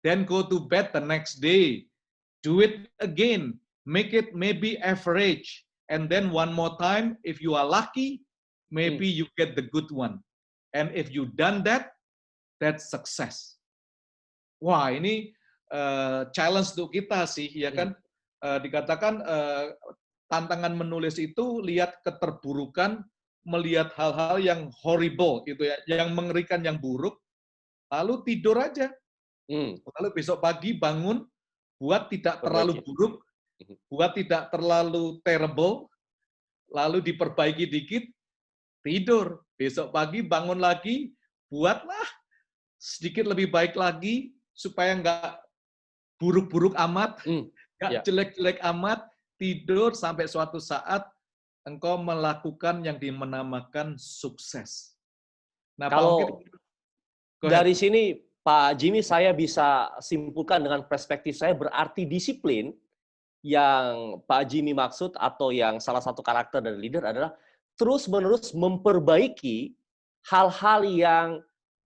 Then go to bed the next day. Do it again. Make it maybe average. And then one more time, if you are lucky, maybe you get the good one. And if you done that, that's success. Wah, ini challenge untuk kita sih, ya kan? Dikatakan tantangan menulis itu lihat keterburukan, melihat hal-hal yang horrible gitu ya, yang mengerikan, yang buruk, lalu tidur aja. Lalu besok pagi bangun, buat tidak terlalu buruk, buat tidak terlalu terrible, lalu diperbaiki dikit, tidur. Besok pagi bangun lagi, buatlah sedikit lebih baik lagi, supaya nggak buruk-buruk amat, nggak jelek-jelek amat, tidur sampai suatu saat engkau melakukan yang dinamakan sukses. Nah, kalau dari sini Pak Jimmy, saya bisa simpulkan dengan perspektif saya, berarti disiplin yang Pak Jimmy maksud atau yang salah satu karakter dari leader adalah terus-menerus memperbaiki hal-hal yang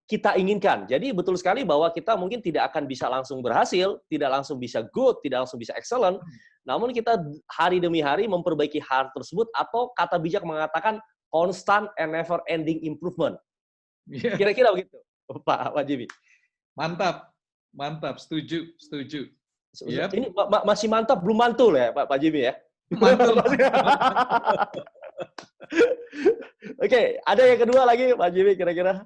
kita inginkan. Jadi betul sekali bahwa kita mungkin tidak akan bisa langsung berhasil, tidak langsung bisa good, tidak langsung bisa excellent, namun kita hari demi hari memperbaiki hal tersebut, atau kata bijak mengatakan constant and never ending improvement. Kira-kira begitu, Pak Jimmy. Mantap, setuju. Yep. Ini masih mantap, belum mantul ya Pak Jimmy ya? Mantul. Oke, ada yang kedua lagi Pak Jimmy kira-kira?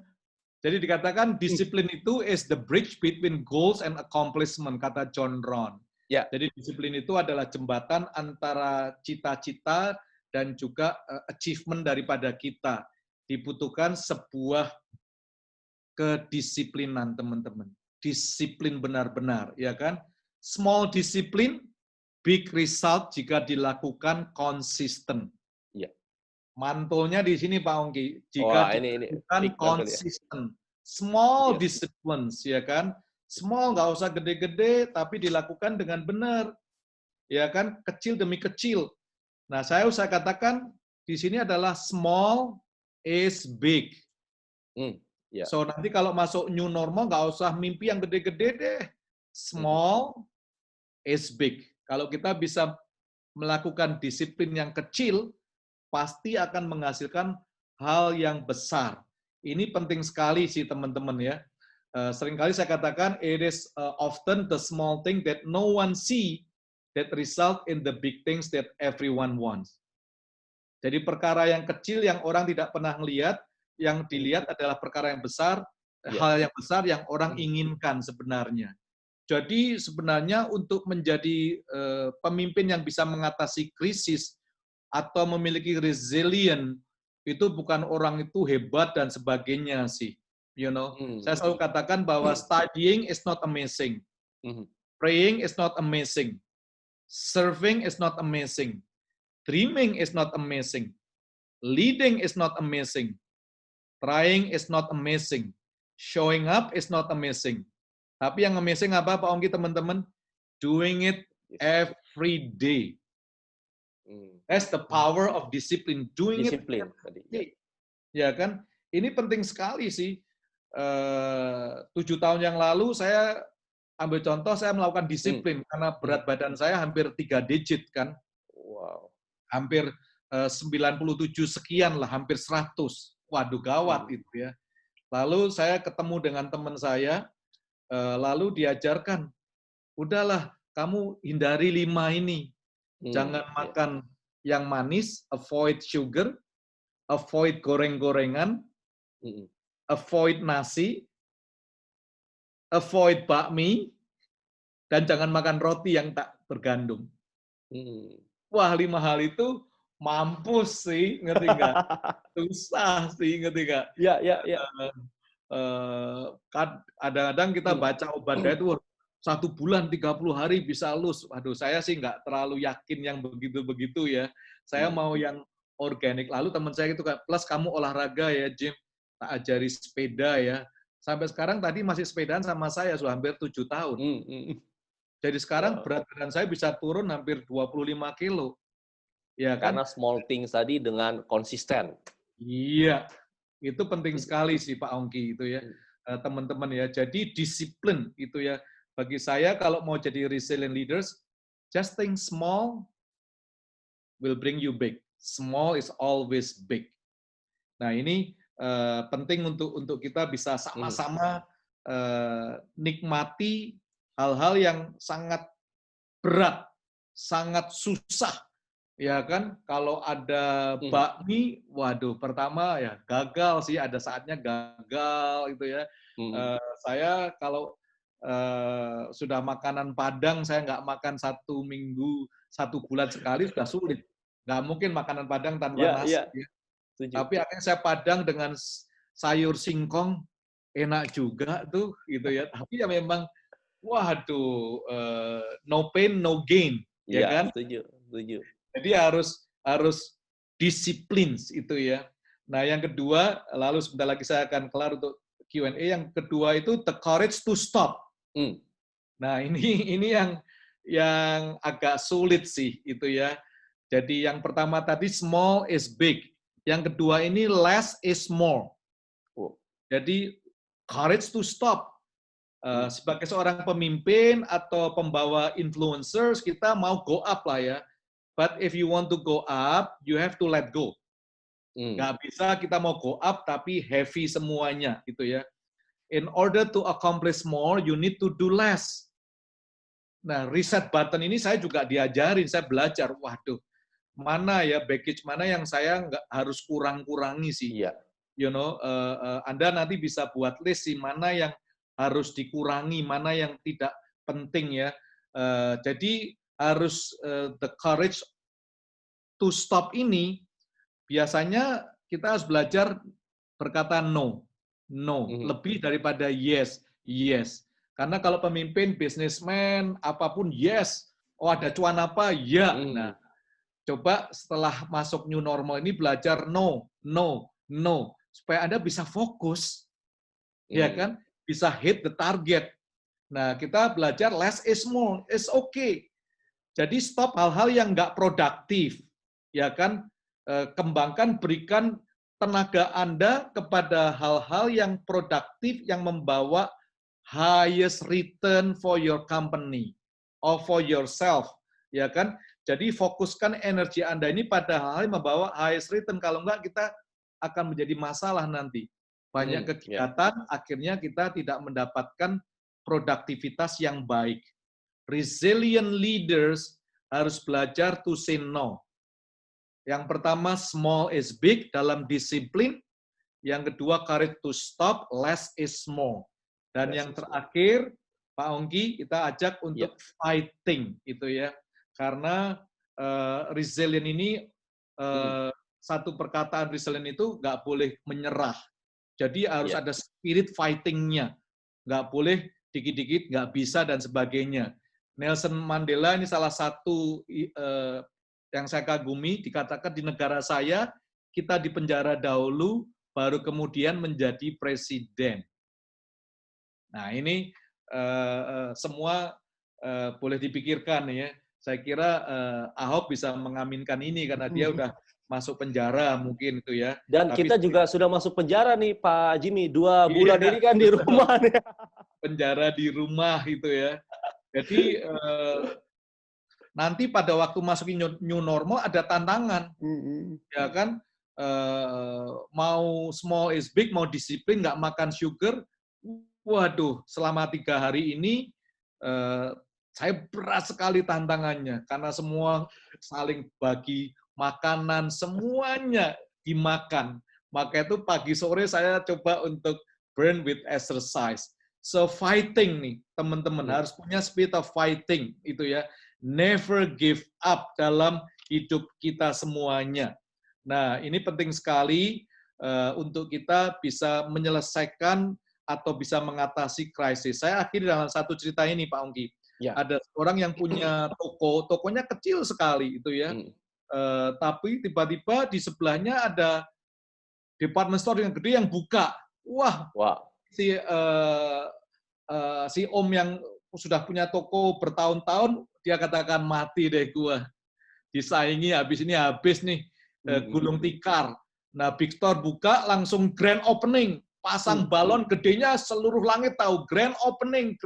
Jadi dikatakan disiplin itu is the bridge between goals and accomplishment, kata John Rohn. Ya. Jadi disiplin itu adalah jembatan antara cita-cita dan juga achievement daripada kita. Dibutuhkan sebuah kedisiplinan, teman-teman. Disiplin benar-benar, ya kan? Small discipline, big result jika dilakukan konsisten. Ya. Mantulnya di sini Pak Ongki, jika dilakukan konsisten. Small disciplines, ya kan? Small, nggak usah gede-gede, tapi dilakukan dengan benar. Ya kan? Kecil demi kecil. Nah, saya usah katakan di sini adalah small is big. So, nanti kalau masuk new normal, nggak usah mimpi yang gede-gede deh. Small is big. Kalau kita bisa melakukan disiplin yang kecil, pasti akan menghasilkan hal yang besar. Ini penting sekali sih teman-teman ya. Seringkali saya katakan, it is often the small thing that no one see that result in the big things that everyone wants. Jadi perkara yang kecil yang orang tidak pernah lihat, yang dilihat adalah perkara yang besar, hal yang besar yang orang inginkan sebenarnya. Jadi sebenarnya untuk menjadi pemimpin yang bisa mengatasi krisis atau memiliki resilient, itu bukan orang itu hebat dan sebagainya sih. You know, saya selalu katakan bahwa studying is not amazing, praying is not amazing, serving is not amazing, dreaming is not amazing, leading is not amazing, trying is not amazing, showing up is not amazing. Tapi yang amazing apa Pak Ongki teman-teman? Doing it every day. That's the power of discipline. Doing it every day. Ya kan? Ini penting sekali sih. 7 tahun yang lalu saya ambil contoh, saya melakukan disiplin karena berat badan saya hampir 3 digit kan. Wow. Hampir 97 sekian lah, hampir 100. Waduh gawat itu ya. Lalu saya ketemu dengan teman saya, lalu diajarkan, udahlah kamu hindari 5 ini. Jangan makan yang manis, avoid sugar, avoid goreng-gorengan, avoid nasi, avoid bakmi, dan jangan makan roti yang tak bergandum. Wah, 5 hal itu mampus sih, ngerti nggak? Susah sih, ngerti nggak? Ya. Kadang-kadang kita baca obat diet itu 1 bulan 30 hari bisa lose. Waduh, saya sih nggak terlalu yakin yang begitu-begitu ya. Saya mau yang organik. Lalu teman saya itu plus kamu olahraga ya, Jim. Tak ajari sepeda ya. Sampai sekarang tadi masih sepedaan sama saya sudah hampir 7 tahun. Jadi sekarang berat badan saya bisa turun hampir 25 kilo. Ya kan? Karena small things tadi dengan konsisten. Iya, itu penting sekali sih Pak Ongki itu ya, teman-teman ya. Jadi disiplin itu ya. Bagi saya kalau mau jadi resilient leaders, just think small will bring you big. Small is always big. Nah ini penting untuk kita bisa sama-sama nikmati hal-hal yang sangat berat, sangat susah. Ya kan, kalau ada bakmi, waduh, pertama ya gagal sih, ada saatnya gagal gitu ya. Saya kalau sudah makanan Padang, saya nggak makan 1 minggu, 1 bulan sekali sudah sulit. Nggak mungkin makanan Padang tanpa nasi. Ya. Tapi akhirnya saya Padang dengan sayur singkong, enak juga tuh, gitu ya. Tapi ya memang, waduh, no pain, no gain, ya kan? Setuju. Jadi harus disiplin itu ya. Nah yang kedua, lalu sebentar lagi saya akan kelar untuk Q&A. Yang kedua itu the courage to stop. Nah ini yang agak sulit sih itu ya. Jadi yang pertama tadi small is big. Yang kedua ini less is more. Jadi courage to stop. Sebagai seorang pemimpin atau pembawa influencers, kita mau go up lah ya. But if you want to go up, you have to let go. Nggak bisa kita mau go up tapi heavy semuanya gitu ya. In order to accomplish more, you need to do less. Nah, reset button ini saya juga diajarin, saya belajar. Waduh, mana ya baggage mana yang saya nggak harus kurang-kurangi sih. You know, Anda nanti bisa buat list sih mana yang harus dikurangi, mana yang tidak penting ya. Jadi harus the courage to stop ini, biasanya kita harus belajar berkata no. Lebih daripada yes. Karena kalau pemimpin, businessman, apapun yes. Oh ada cuan apa? Ya. Nah, coba setelah masuk new normal ini belajar no. Supaya Anda bisa fokus. Ya kan? Bisa hit the target. Nah, kita belajar less is more. It's okay. Jadi stop hal-hal yang nggak produktif, ya kan? Kembangkan, berikan tenaga Anda kepada hal-hal yang produktif yang membawa highest return for your company or for yourself, ya kan? Jadi fokuskan energi Anda ini pada hal-hal yang membawa highest return. Kalau enggak, kita akan menjadi masalah nanti. Banyak kegiatan, akhirnya kita tidak mendapatkan produktivitas yang baik. Resilient leaders harus belajar to say no. Yang pertama, small is big dalam disiplin. Yang kedua, courage to stop, less is more. Dan yang terakhir, Pak Ongki, kita ajak untuk fighting, itu ya. Karena resilient ini, satu perkataan resilient itu nggak boleh menyerah. Jadi harus ada spirit fighting-nya. Nggak boleh dikit-dikit, nggak bisa, dan sebagainya. Nelson Mandela ini salah satu yang saya kagumi, dikatakan di negara saya, kita dipenjara dahulu, baru kemudian menjadi presiden. Nah ini semua boleh dipikirkan ya. Saya kira Ahok bisa mengaminkan ini karena dia udah masuk penjara mungkin itu ya. Dan tapi kita juga sudah masuk penjara nih Pak Jimmy, 2 bulan ini kan di rumah nih. Penjara di rumah itu ya. Jadi nanti pada waktu masukin new normal ada tantangan, ya kan? Mau small is big, mau disiplin, nggak makan sugar. Waduh, selama 3 hari ini saya berat sekali tantangannya karena semua saling bagi makanan, semuanya dimakan. Maka itu pagi sore saya coba untuk burn with exercise. So fighting nih, teman-teman harus punya spirit of fighting itu ya. Never give up dalam hidup kita semuanya. Nah, ini penting sekali untuk kita bisa menyelesaikan atau bisa mengatasi krisis. Saya akhiri dalam satu cerita ini, Pak Ongki. Ya. Ada orang yang punya toko, tokonya kecil sekali itu ya. Tapi tiba-tiba di sebelahnya ada department store yang gede yang buka. Wah. Si om yang sudah punya toko bertahun-tahun, dia katakan mati deh gua. Disaingi habis ini habis nih gulung tikar. Nah, Big Store buka langsung grand opening, pasang balon gedenya seluruh langit tahu grand opening.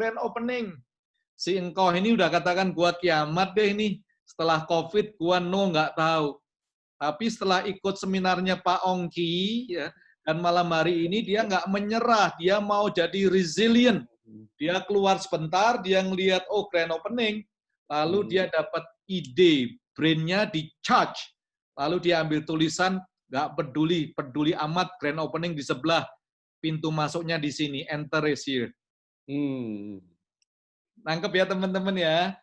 Si engkau ini udah katakan gua kiamat deh ini. Setelah COVID gua nggak tahu. Tapi setelah ikut seminarnya Pak Ongki ya, dan malam hari ini dia nggak menyerah, dia mau jadi resilient. Dia keluar sebentar, dia ngelihat oh grand opening, lalu dia dapat ide, brain-nya di-charge, lalu dia ambil tulisan, nggak peduli amat grand opening di sebelah, pintu masuknya di sini, enter is here. Nangkep ya teman-teman ya.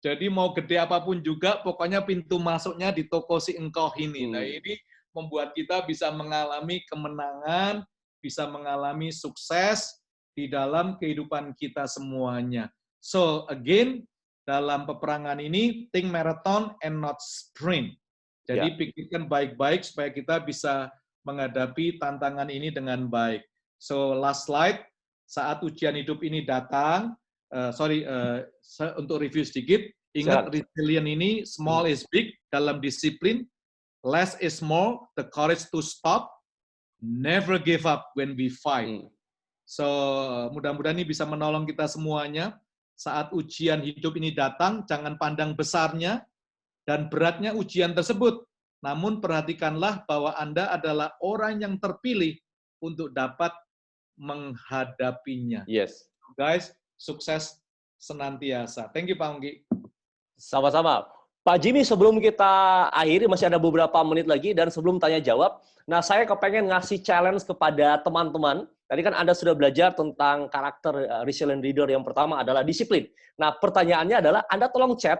Jadi mau gede apapun juga, pokoknya pintu masuknya di toko si engkau ini. Nah ini membuat kita bisa mengalami kemenangan, bisa mengalami sukses di dalam kehidupan kita semuanya. So again, dalam peperangan ini, think marathon and not sprint. Jadi pikirkan baik-baik supaya kita bisa menghadapi tantangan ini dengan baik. So last slide, saat ujian hidup ini datang, untuk review sedikit, ingat resilient ini, small is big dalam disiplin, less is more, the courage to stop, never give up when we fight. So, mudah-mudahan ini bisa menolong kita semuanya. Saat ujian hidup ini datang, jangan pandang besarnya dan beratnya ujian tersebut. Namun perhatikanlah bahwa Anda adalah orang yang terpilih untuk dapat menghadapinya. Yes. Guys, sukses senantiasa. Thank you, Pak Ongki. Sama-sama. Pak Jimmy, sebelum kita akhiri, masih ada beberapa menit lagi, dan sebelum tanya jawab, nah saya kepengen ngasih challenge kepada teman-teman. Tadi kan Anda sudah belajar tentang karakter resilient leader. Yang pertama adalah disiplin. Nah, pertanyaannya adalah, Anda tolong chat,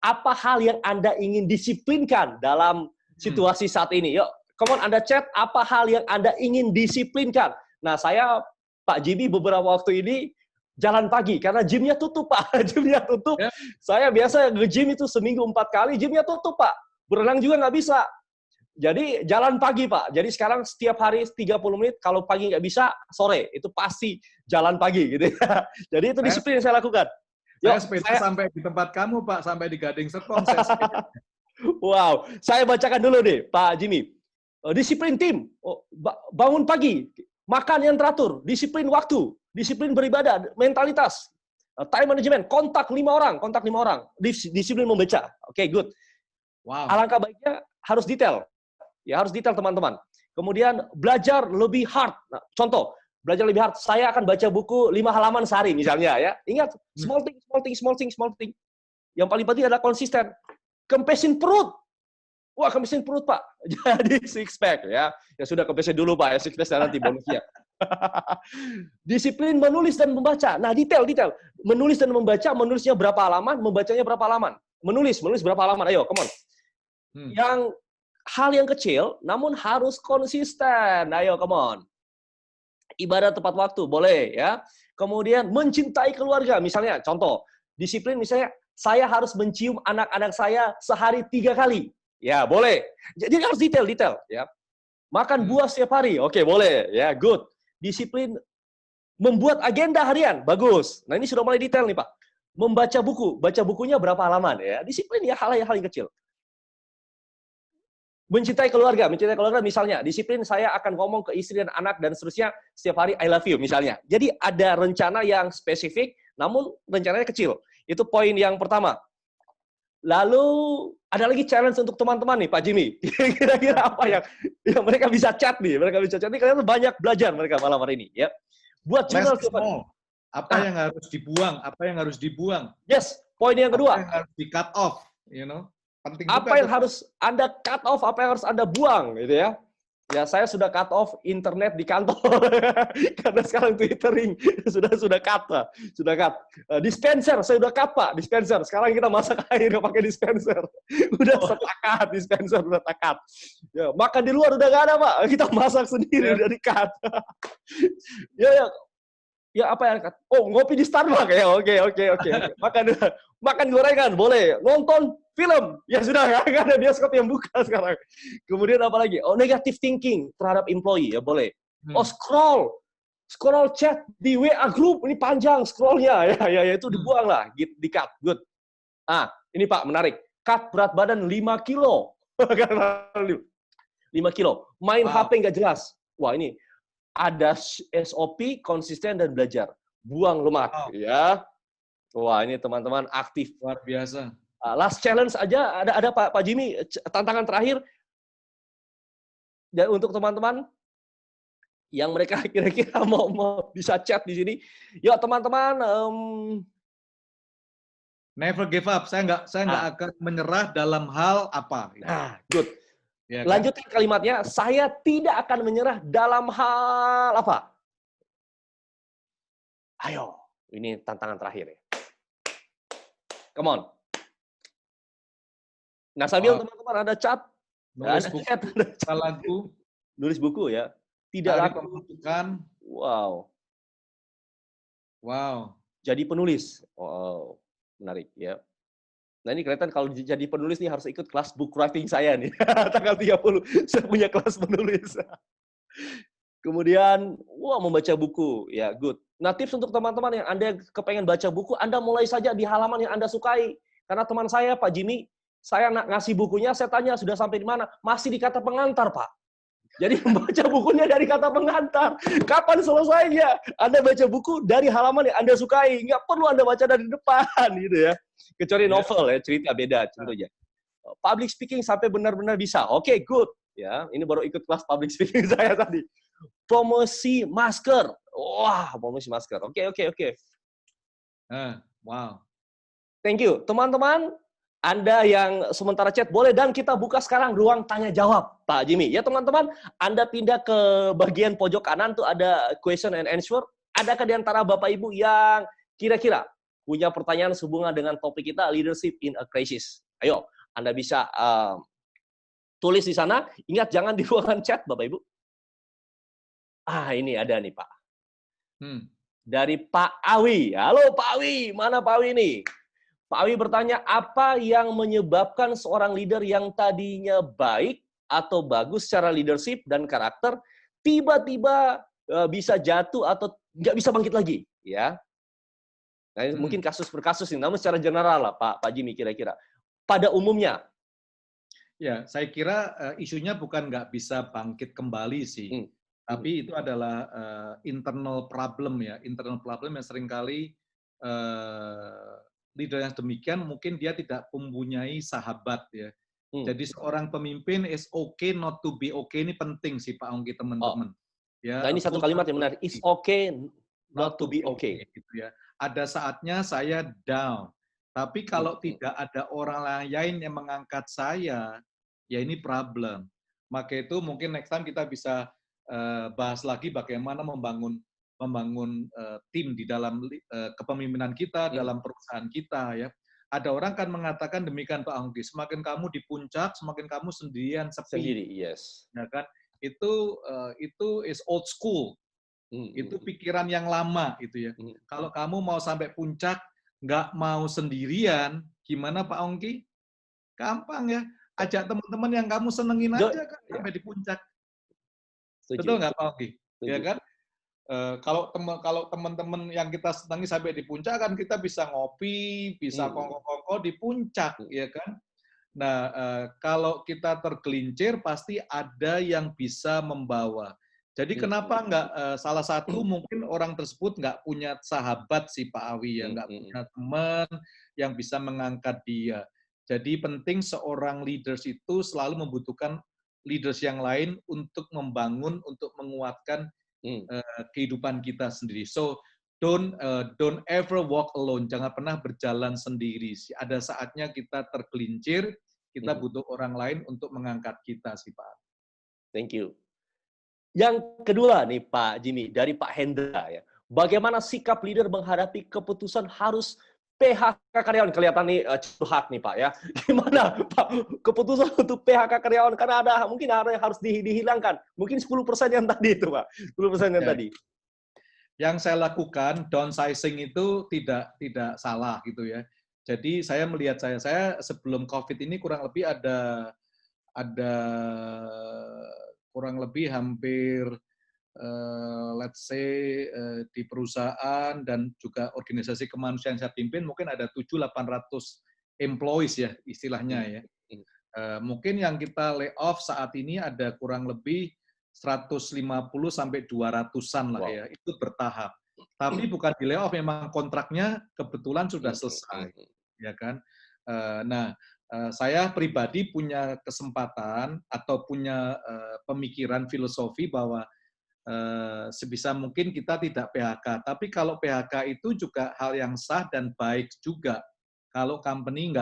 apa hal yang Anda ingin disiplinkan dalam situasi saat ini? Yuk, come on, Anda chat, apa hal yang Anda ingin disiplinkan? Nah, saya, Pak Jimmy, beberapa waktu ini jalan pagi, karena gymnya tutup, Pak. Gymnya tutup. Ya. Saya biasa nge-gym itu seminggu 4 kali, gymnya tutup, Pak. Berenang juga nggak bisa. Jadi jalan pagi, Pak. Jadi sekarang setiap hari 30 menit, kalau pagi nggak bisa, sore. Itu pasti jalan pagi. Gitu ya. Jadi itu disiplin yang saya lakukan. Saya sepeda sampai di tempat kamu, Pak. Sampai di Gading Serpong. Wow. Saya bacakan dulu deh, Pak Jimmy. Disiplin tim. Bangun pagi. Makan yang teratur. Disiplin waktu. Disiplin beribadah. Mentalitas. Time management. Kontak 5 orang. Disiplin membaca. Oke, good. Wow. Alangkah baiknya harus detail. Ya, harus detail teman-teman. Kemudian belajar lebih hard. Nah, contoh, belajar lebih hard. Saya akan baca buku 5 halaman sehari misalnya ya. Ingat, small thing. Yang paling penting adalah konsisten. Kempesin perut. Wah, kempesin perut, Pak. Jadi six pack ya. Ya sudah kempesin dulu, Pak. Ya six pack nanti bonusnya. Disiplin menulis dan membaca. Nah, detail. Menulis dan membaca, menulisnya berapa halaman, membacanya berapa halaman. Menulis berapa halaman. Ayo, come on. Yang hal yang kecil, namun harus konsisten. Ayo, come on. Ibadah tepat waktu, boleh ya. Kemudian mencintai keluarga. Misalnya, contoh, disiplin misalnya, saya harus mencium anak-anak saya sehari 3 kali. Ya, boleh. Jadi harus detail ya. Makan buah setiap hari. Oke, boleh. Ya, good. Disiplin membuat agenda harian. Bagus. Nah, ini sudah mulai detail nih, Pak. Membaca buku. Baca bukunya berapa halaman ya. Disiplin ya, hal yang kecil. Mencintai keluarga misalnya, disiplin saya akan ngomong ke istri dan anak dan seterusnya setiap hari I love you misalnya. Jadi ada rencana yang spesifik, namun rencananya kecil. Itu poin yang pertama. Lalu ada lagi challenge untuk teman-teman nih, Pak Jimmy. Kira-kira apa yang mereka bisa chat nih? Kalian tuh banyak belajar mereka malam hari ini, ya. Buat jurnal apa yang harus dibuang, apa yang harus dibuang. Yes, poin yang kedua. Apa yang harus di cut off, Penting apa yang harus Anda cut off, apa yang harus Anda buang, gitu ya. Ya, saya sudah cut off internet di kantor. Karena sekarang twittering sudah cut. Dispenser, saya udah cut, Pak. Dispenser. Sekarang kita masak air pakai dispenser. Udah sepakat, dispenser udah cut. Ya, makan di luar udah nggak ada, Pak. Kita masak sendiri, udah di-cut. Ya, apa yang cut? Oh, ngopi di Starbucks ya. Oke. Makan gorengan, boleh. Nonton film, ya sudah, nggak ada bioskop yang buka sekarang. Kemudian apa lagi? Oh, negative thinking terhadap employee, ya boleh. Oh, scroll chat di WA group, ini panjang scrollnya, ya itu dibuang lah, di-cut, good. Ini Pak, menarik. Cut berat badan 5 kilo. 5 kilo. Main HP nggak jelas. Wah, ini ada SOP, konsisten, dan belajar. Buang lemak. Ya. Wah, ini teman-teman aktif. Luar biasa. Last challenge aja, ada Pak Jimmy, tantangan terakhir. Dan untuk teman-teman yang mereka kira-kira mau bisa chat di sini. Yuk teman-teman. Never give up. Saya nggak akan menyerah dalam hal apa. Nah, good. Ya, lanjutkan kalimatnya. Saya tidak akan menyerah dalam hal apa? Ayo, ini tantangan terakhir ya. Come on. Nah, sambil teman-teman ada chat, nulis buku, ada lagu, nulis buku ya. Tidak akan pemasukan. Wow. Jadi penulis. Wow, menarik ya. Nah, ini kelihatan kalau jadi penulis nih harus ikut kelas book writing saya nih. Tanggal 30 saya punya kelas penulis. Kemudian, membaca buku. Ya, good. Nah, tips untuk teman-teman yang Anda kepengen baca buku, Anda mulai saja di halaman yang Anda sukai. Karena teman saya, Pak Jimmy, saya ngasih bukunya, saya tanya sudah sampai di mana? Masih di kata pengantar, Pak. Jadi membaca bukunya dari kata pengantar. Kapan selesainya? Anda baca buku dari halaman yang Anda sukai. Nggak perlu Anda baca dari depan, gitu ya. Kecuali novel ya, cerita beda contohnya. Public speaking sampai benar-benar bisa. Oke, good. Ya, ini baru ikut kelas public speaking saya tadi. Promosi masker. Wah, promosi masker. Oke. Wow. Thank you. Teman-teman, Anda yang sementara chat boleh, dan kita buka sekarang ruang tanya jawab, Pak Jimmy. Ya teman-teman, Anda pindah ke bagian pojok kanan tuh ada question and answer. Adakah di antara Bapak Ibu yang kira-kira punya pertanyaan sehubungan dengan topik kita leadership in a crisis? Ayo, Anda bisa tulis di sana. Ingat jangan di ruangan chat, Bapak Ibu. Ini ada nih Pak. Dari Pak Awi. Halo Pak Awi, mana Pak Awi nih? Pak Awi bertanya, apa yang menyebabkan seorang leader yang tadinya baik atau bagus secara leadership dan karakter, tiba-tiba bisa jatuh atau nggak bisa bangkit lagi? Ya, nah, mungkin kasus per kasus ini, namun secara general lah Pak Jimmy kira-kira. Pada umumnya. Ya, saya kira isunya bukan nggak bisa bangkit kembali sih, tapi itu adalah internal problem ya, internal problem yang seringkali leader yang demikian mungkin dia tidak mempunyai sahabat ya. Jadi seorang pemimpin is okay not to be okay, ini penting sih Pak Ongki, teman-teman. Ya, nah ini satu kalimat yang benar, is okay not to be okay. Gitu ya. Ada saatnya saya down, tapi kalau tidak ada orang lain yang mengangkat saya, ya ini problem. Maka itu mungkin next time kita bisa bahas lagi bagaimana membangun tim di dalam kepemimpinan kita, dalam perusahaan kita ya. Ada orang kan mengatakan demikian Pak Ongki, semakin kamu di puncak, semakin kamu sendirian sepi. Sendiri, yes. Ya kan? Itu is old school. Itu pikiran yang lama itu ya. Kalau kamu mau sampai puncak nggak mau sendirian, gimana Pak Ongki? Gampang ya. Ajak teman-teman yang kamu senengin aja kan sampai di puncak. Betul nggak Pak Ongki? Ya kan? Kalau teman-teman yang kita senangi sampai di puncak kan kita bisa ngopi, bisa kongko-kongko di puncak, ya kan? Nah, kalau kita tergelincir pasti ada yang bisa membawa. Jadi kenapa nggak salah satu mungkin orang tersebut nggak punya sahabat si Pak Awi ya, nggak punya teman yang bisa mengangkat dia. Jadi penting seorang leaders itu selalu membutuhkan leaders yang lain untuk membangun, untuk menguatkan kehidupan kita sendiri. So don't ever walk alone. Jangan pernah berjalan sendiri. Ada saatnya kita tergelincir, kita butuh orang lain untuk mengangkat kita sih Pak. Thank you. Yang kedua nih Pak Jimmy, dari Pak Hendra ya. Bagaimana sikap leader menghadapi keputusan harus PHK karyawan? Kelihatan nih curhat nih Pak ya. Gimana Pak keputusan untuk PHK karyawan? Karena mungkin ada yang harus dihilangkan. Mungkin 10% yang tadi itu Pak. 10% yang tadi. Yang saya lakukan downsizing itu tidak salah gitu ya. Jadi saya melihat saya sebelum COVID ini kurang lebih ada kurang lebih hampir let's say di perusahaan dan juga organisasi kemanusiaan yang saya pimpin mungkin ada 700-800 employees ya istilahnya ya. Mungkin yang kita lay off saat ini ada kurang lebih 150 sampai 200-an lah ya, itu bertahap. Tapi bukan di layoff, memang kontraknya kebetulan sudah selesai, ya kan. Nah, saya pribadi punya kesempatan atau punya pemikiran filosofi bahwa sebisa mungkin kita tidak PHK. Tapi kalau PHK itu juga hal yang sah dan baik juga. Kalau company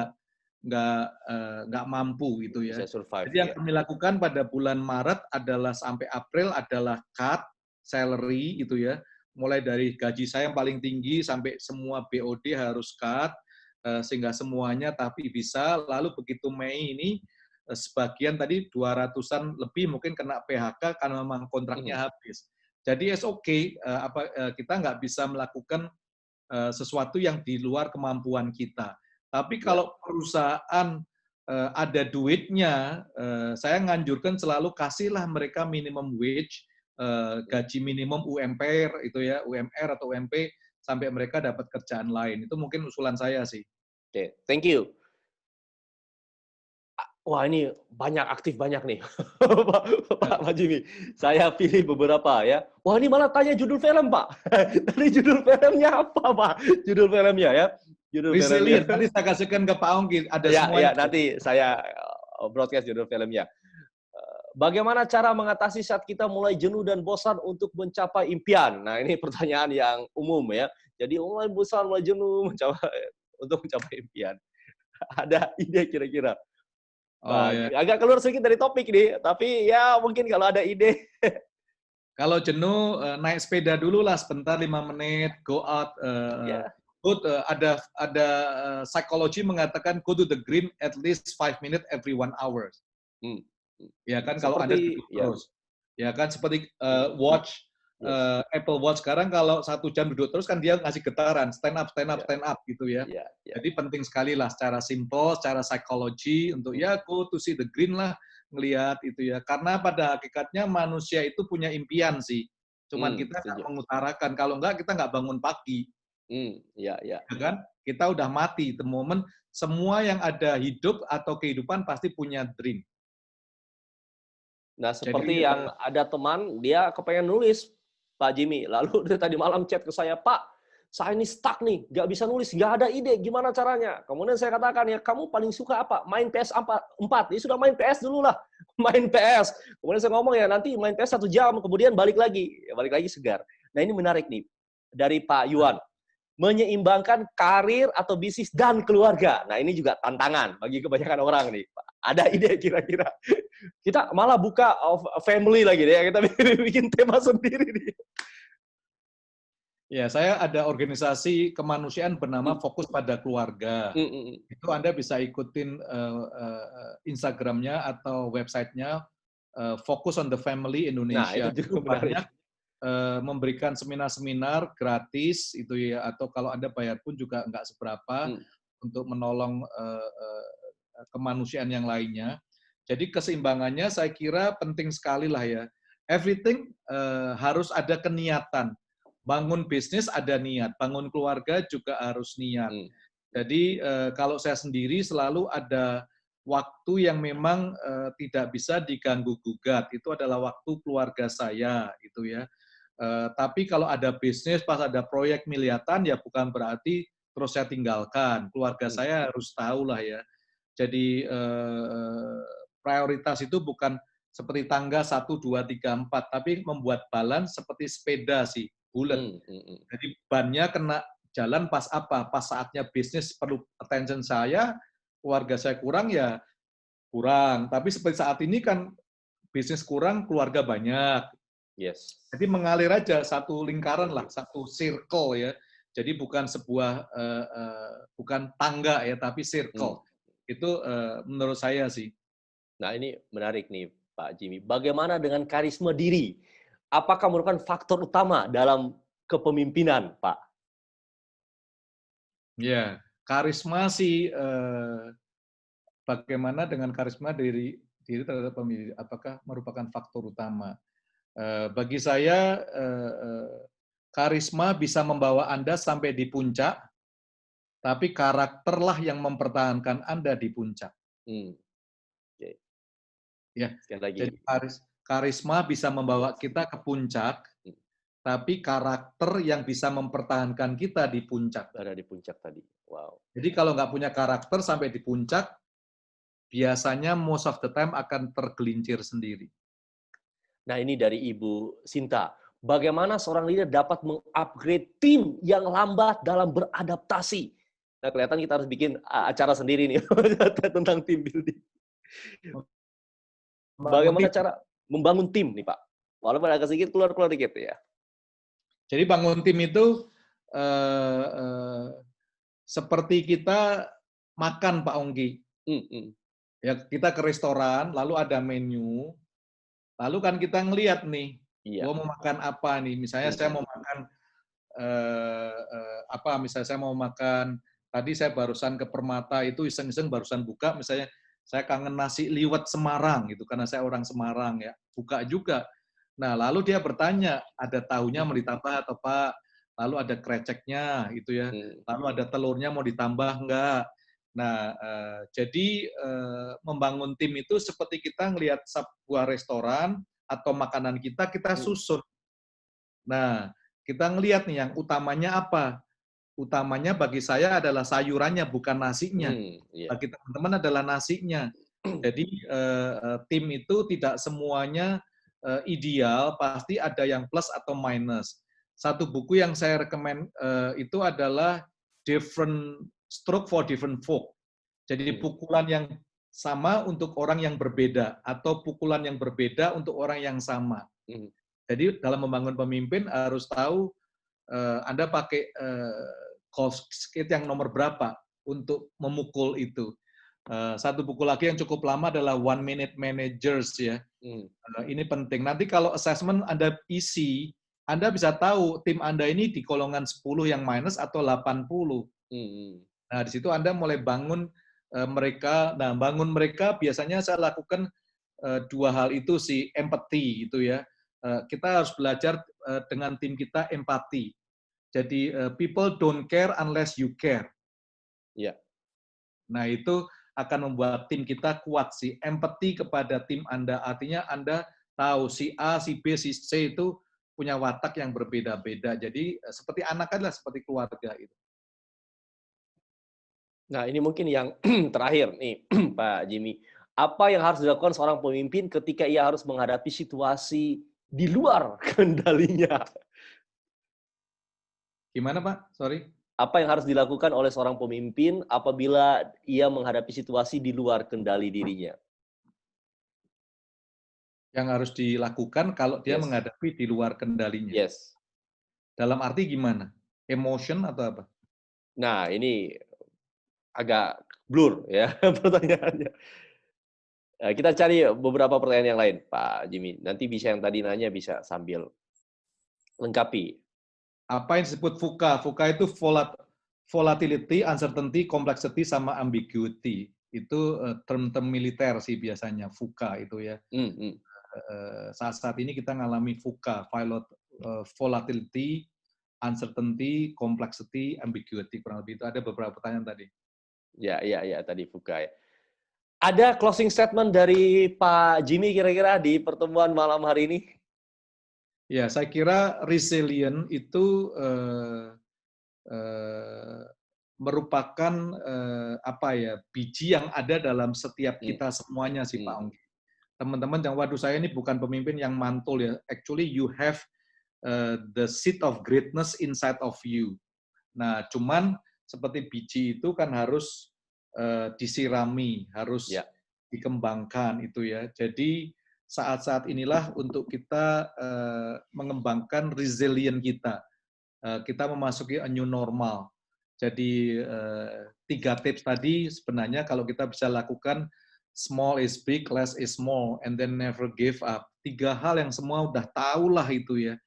nggak mampu gitu ya. Jadi yang kami lakukan pada bulan Maret adalah sampai April adalah cut salary gitu ya. Mulai dari gaji saya yang paling tinggi sampai semua BOD harus cut sehingga semuanya tapi bisa. Lalu begitu Mei ini sebagian tadi 200-an lebih mungkin kena PHK karena memang kontraknya habis. Jadi kita nggak bisa melakukan sesuatu yang di luar kemampuan kita. Tapi kalau perusahaan ada duitnya, saya nganjurkan selalu kasihlah mereka minimum wage, gaji minimum UMR itu ya, UMR atau UMP sampai mereka dapat kerjaan lain. Itu mungkin usulan saya sih. Oke, thank you. Wah, ini aktif banyak nih, Pak Jimmy. Saya pilih beberapa ya. Wah, ini malah tanya judul film, Pak. Tadi judul filmnya apa, Pak? Judul filmnya ya. Resilient. Nanti saya kasihkan ke Pak Ongki. Ada semuanya. Ya, nanti saya broadcast judul filmnya. Bagaimana cara mengatasi saat kita mulai jenuh dan bosan untuk mencapai impian? Nah, ini pertanyaan yang umum ya. Jadi mulai bosan, mulai jenuh untuk mencapai impian. Ada ide kira-kira? Agak keluar sedikit dari topik nih, tapi ya mungkin kalau ada ide. Kalau jenuh, naik sepeda dulu lah sebentar 5 menit, go out. Ada psikologi mengatakan go to the green at least 5 minutes every 1 hour. Ya kan kalau Anda duduk terus. Ya kan seperti watch Apple Watch sekarang kalau 1 jam duduk terus kan dia ngasih getaran stand up gitu ya. Jadi penting sekali lah secara simple, secara psikologi untuk go to see the green lah, ngelihat itu ya. Karena pada hakikatnya manusia itu punya impian sih. Cuman kita nggak mengutarakan. Kalau nggak kita nggak bangun pagi. Ya kan? Kita udah mati. The moment semua yang ada hidup atau kehidupan pasti punya dream. Nah, seperti yang ada teman, dia kepengen nulis, Pak Jimmy. Lalu dia tadi malam chat ke saya, Pak, saya ini stuck nih, nggak bisa nulis, nggak ada ide, gimana caranya? Kemudian saya katakan, ya kamu paling suka apa? Main PS 4. Ya sudah main PS dulu lah, main PS. Kemudian saya ngomong ya, nanti main PS 1 jam, kemudian balik lagi segar. Nah, ini menarik nih, dari Pak Yuan. Menyeimbangkan karir atau bisnis dan keluarga. Nah, ini juga tantangan bagi kebanyakan orang nih. Ada ide kira-kira? Kita malah buka family lagi deh, kita bikin tema sendiri nih. Ya, saya ada organisasi kemanusiaan bernama Fokus pada Keluarga. Itu Anda bisa ikutin Instagramnya atau websitenya Focus on the Family Indonesia. Nah, itu juga banyak memberikan seminar-seminar gratis itu ya, atau kalau Anda bayar pun juga nggak seberapa untuk menolong kemanusiaan yang lainnya. Jadi keseimbangannya saya kira penting sekali lah ya. Everything harus ada keniatan. Bangun bisnis ada niat, bangun keluarga juga harus niat. Jadi kalau saya sendiri selalu ada waktu yang memang tidak bisa diganggu-gugat. Itu adalah waktu keluarga saya, itu ya. Tapi kalau ada bisnis, pas ada proyek miliatan, ya bukan berarti terus saya tinggalkan. Keluarga saya harus tahu lah ya. Jadi prioritas itu bukan seperti tangga 1, 2, 3, 4, tapi membuat balance seperti sepeda sih, bulat. Jadi bannya kena jalan pas apa? Pas saatnya bisnis perlu attention saya, keluarga saya kurang ya kurang. Tapi seperti saat ini kan bisnis kurang, keluarga banyak. Yes. Jadi mengalir aja satu lingkaran lah, satu circle ya. Jadi bukan sebuah bukan tangga ya, tapi circle. Itu menurut saya sih. Nah, ini menarik nih Pak Jimmy. Bagaimana dengan karisma diri? Apakah merupakan faktor utama dalam kepemimpinan, Pak? Ya, karisma sih bagaimana dengan karisma diri terhadap pemilih? Apakah merupakan faktor utama? Bagi saya, karisma bisa membawa Anda sampai di puncak, tapi karakterlah yang mempertahankan Anda di puncak. Oke. Ya, Sekali lagi. jadi karisma bisa membawa kita ke puncak, tapi karakter yang bisa mempertahankan kita di puncak. Ada di puncak tadi. Wow. Jadi kalau nggak punya karakter sampai di puncak, biasanya most of the time akan tergelincir sendiri. Nah, ini dari Ibu Sinta. Bagaimana seorang leader dapat mengupgrade tim yang lambat dalam beradaptasi? Nah, kelihatan kita harus bikin acara sendiri nih tentang team building. Bagaimana cara membangun tim nih, Pak? Walaupun agak sedikit keluar dikit ya. Jadi bangun tim itu seperti kita makan, Pak Ongki. Ya, kita ke restoran, lalu ada menu, lalu kan kita ngelihat nih, gua mau makan apa nih? Misalnya saya mau makan misalnya saya mau makan, tadi saya barusan ke Permata itu iseng-iseng barusan buka, misalnya saya kangen nasi liwet Semarang gitu, karena saya orang Semarang ya, buka juga. Nah, lalu dia bertanya, ada tahunya mau ditambah atau Pak? Lalu ada kreceknya gitu ya, lalu ada telurnya mau ditambah enggak? Nah, jadi membangun tim itu seperti kita ngelihat sebuah restoran atau makanan kita susun. Nah, kita ngelihat nih yang utamanya apa? Utamanya bagi saya adalah sayurannya, bukan nasinya. Bagi teman-teman adalah nasinya. Jadi tim itu tidak semuanya ideal, pasti ada yang plus atau minus. Satu buku yang saya rekomen itu adalah Different Stroke for Different Folk. Jadi pukulan yang sama untuk orang yang berbeda, atau pukulan yang berbeda untuk orang yang sama. Jadi dalam membangun pemimpin harus tahu Anda pakai golf skate yang nomor berapa untuk memukul itu. Satu buku lagi yang cukup lama adalah One Minute Managers ya. Ini penting. Nanti kalau assessment Anda isi, Anda bisa tahu tim Anda ini di golongan 10 yang minus atau 80. Nah, di situ Anda mulai bangun mereka. Nah, bangun mereka biasanya saya lakukan dua hal itu sih, empathy itu ya. Kita harus belajar dengan tim kita empati. Jadi people don't care unless you care. Ya. Nah, itu akan membuat tim kita kuat sih. Empati kepada tim Anda, artinya Anda tahu si A, si B, si C itu punya watak yang berbeda-beda. Jadi seperti anak adalah seperti keluarga itu. Nah, ini mungkin yang terakhir nih, Pak Jimmy. Apa yang harus dilakukan seorang pemimpin ketika ia harus menghadapi situasi di luar kendalinya? Gimana, Pak? Sorry. Apa yang harus dilakukan oleh seorang pemimpin apabila ia menghadapi situasi di luar kendali dirinya? Yang harus dilakukan kalau dia menghadapi di luar kendalinya. Yes. Dalam arti gimana? Emotion atau apa? Nah, ini agak blur ya pertanyaannya. Kita cari beberapa pertanyaan yang lain, Pak Jimmy. Nanti bisa yang tadi nanya bisa sambil lengkapi. Apa yang disebut VUCA? VUCA itu volatility, uncertainty, complexity, sama ambiguity. Itu term-term militer sih biasanya, VUCA itu ya. Saat ini kita ngalami VUCA, volatility, uncertainty, complexity, ambiguity. Kurang lebih itu ada beberapa pertanyaan tadi. Ya, tadi VUCA ya. Ada closing statement dari Pak Jimmy kira-kira di pertemuan malam hari ini? Ya, saya kira resilient itu merupakan biji yang ada dalam setiap kita semuanya sih Pak Ongki. Teman-teman yang waduh saya ini bukan pemimpin yang mantul ya. Actually you have the seed of greatness inside of you. Nah, cuman seperti biji itu kan harus disirami, harus dikembangkan itu ya. Jadi saat-saat inilah untuk kita mengembangkan resilient kita. Kita memasuki a new normal. Jadi 3 tips tadi sebenarnya kalau kita bisa lakukan, small is big, less is more, and then never give up. 3 hal yang semua udah tahulah itu ya.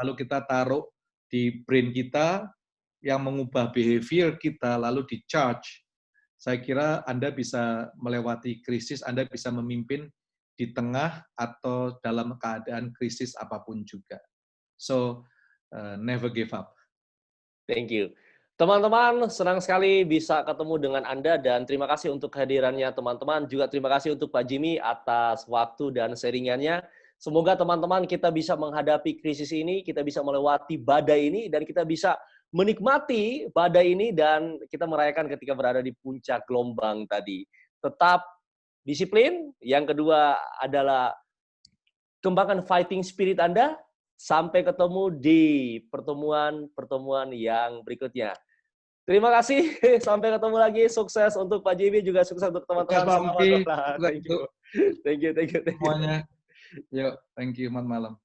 Lalu kita taruh di brain kita yang mengubah behavior kita, lalu di charge. Saya kira Anda bisa melewati krisis, Anda bisa memimpin di tengah atau dalam keadaan krisis apapun juga. So, never give up. Thank you. Teman-teman, senang sekali bisa ketemu dengan Anda dan terima kasih untuk kehadirannya teman-teman. Juga terima kasih untuk Pak Jimmy atas waktu dan sharingannya. Semoga teman-teman kita bisa menghadapi krisis ini, kita bisa melewati badai ini, dan kita bisa menikmati badai ini dan kita merayakan ketika berada di puncak gelombang tadi. Tetap disiplin. Yang kedua adalah kembangkan fighting spirit Anda. Sampai ketemu di pertemuan-pertemuan yang berikutnya. Terima kasih. Sampai ketemu lagi. Sukses untuk Pak Jimmy, juga sukses untuk teman-teman. Sukses, Pak Ongki. Thank you. Thank you. Semuanya. Yuk, thank you. Selamat malam.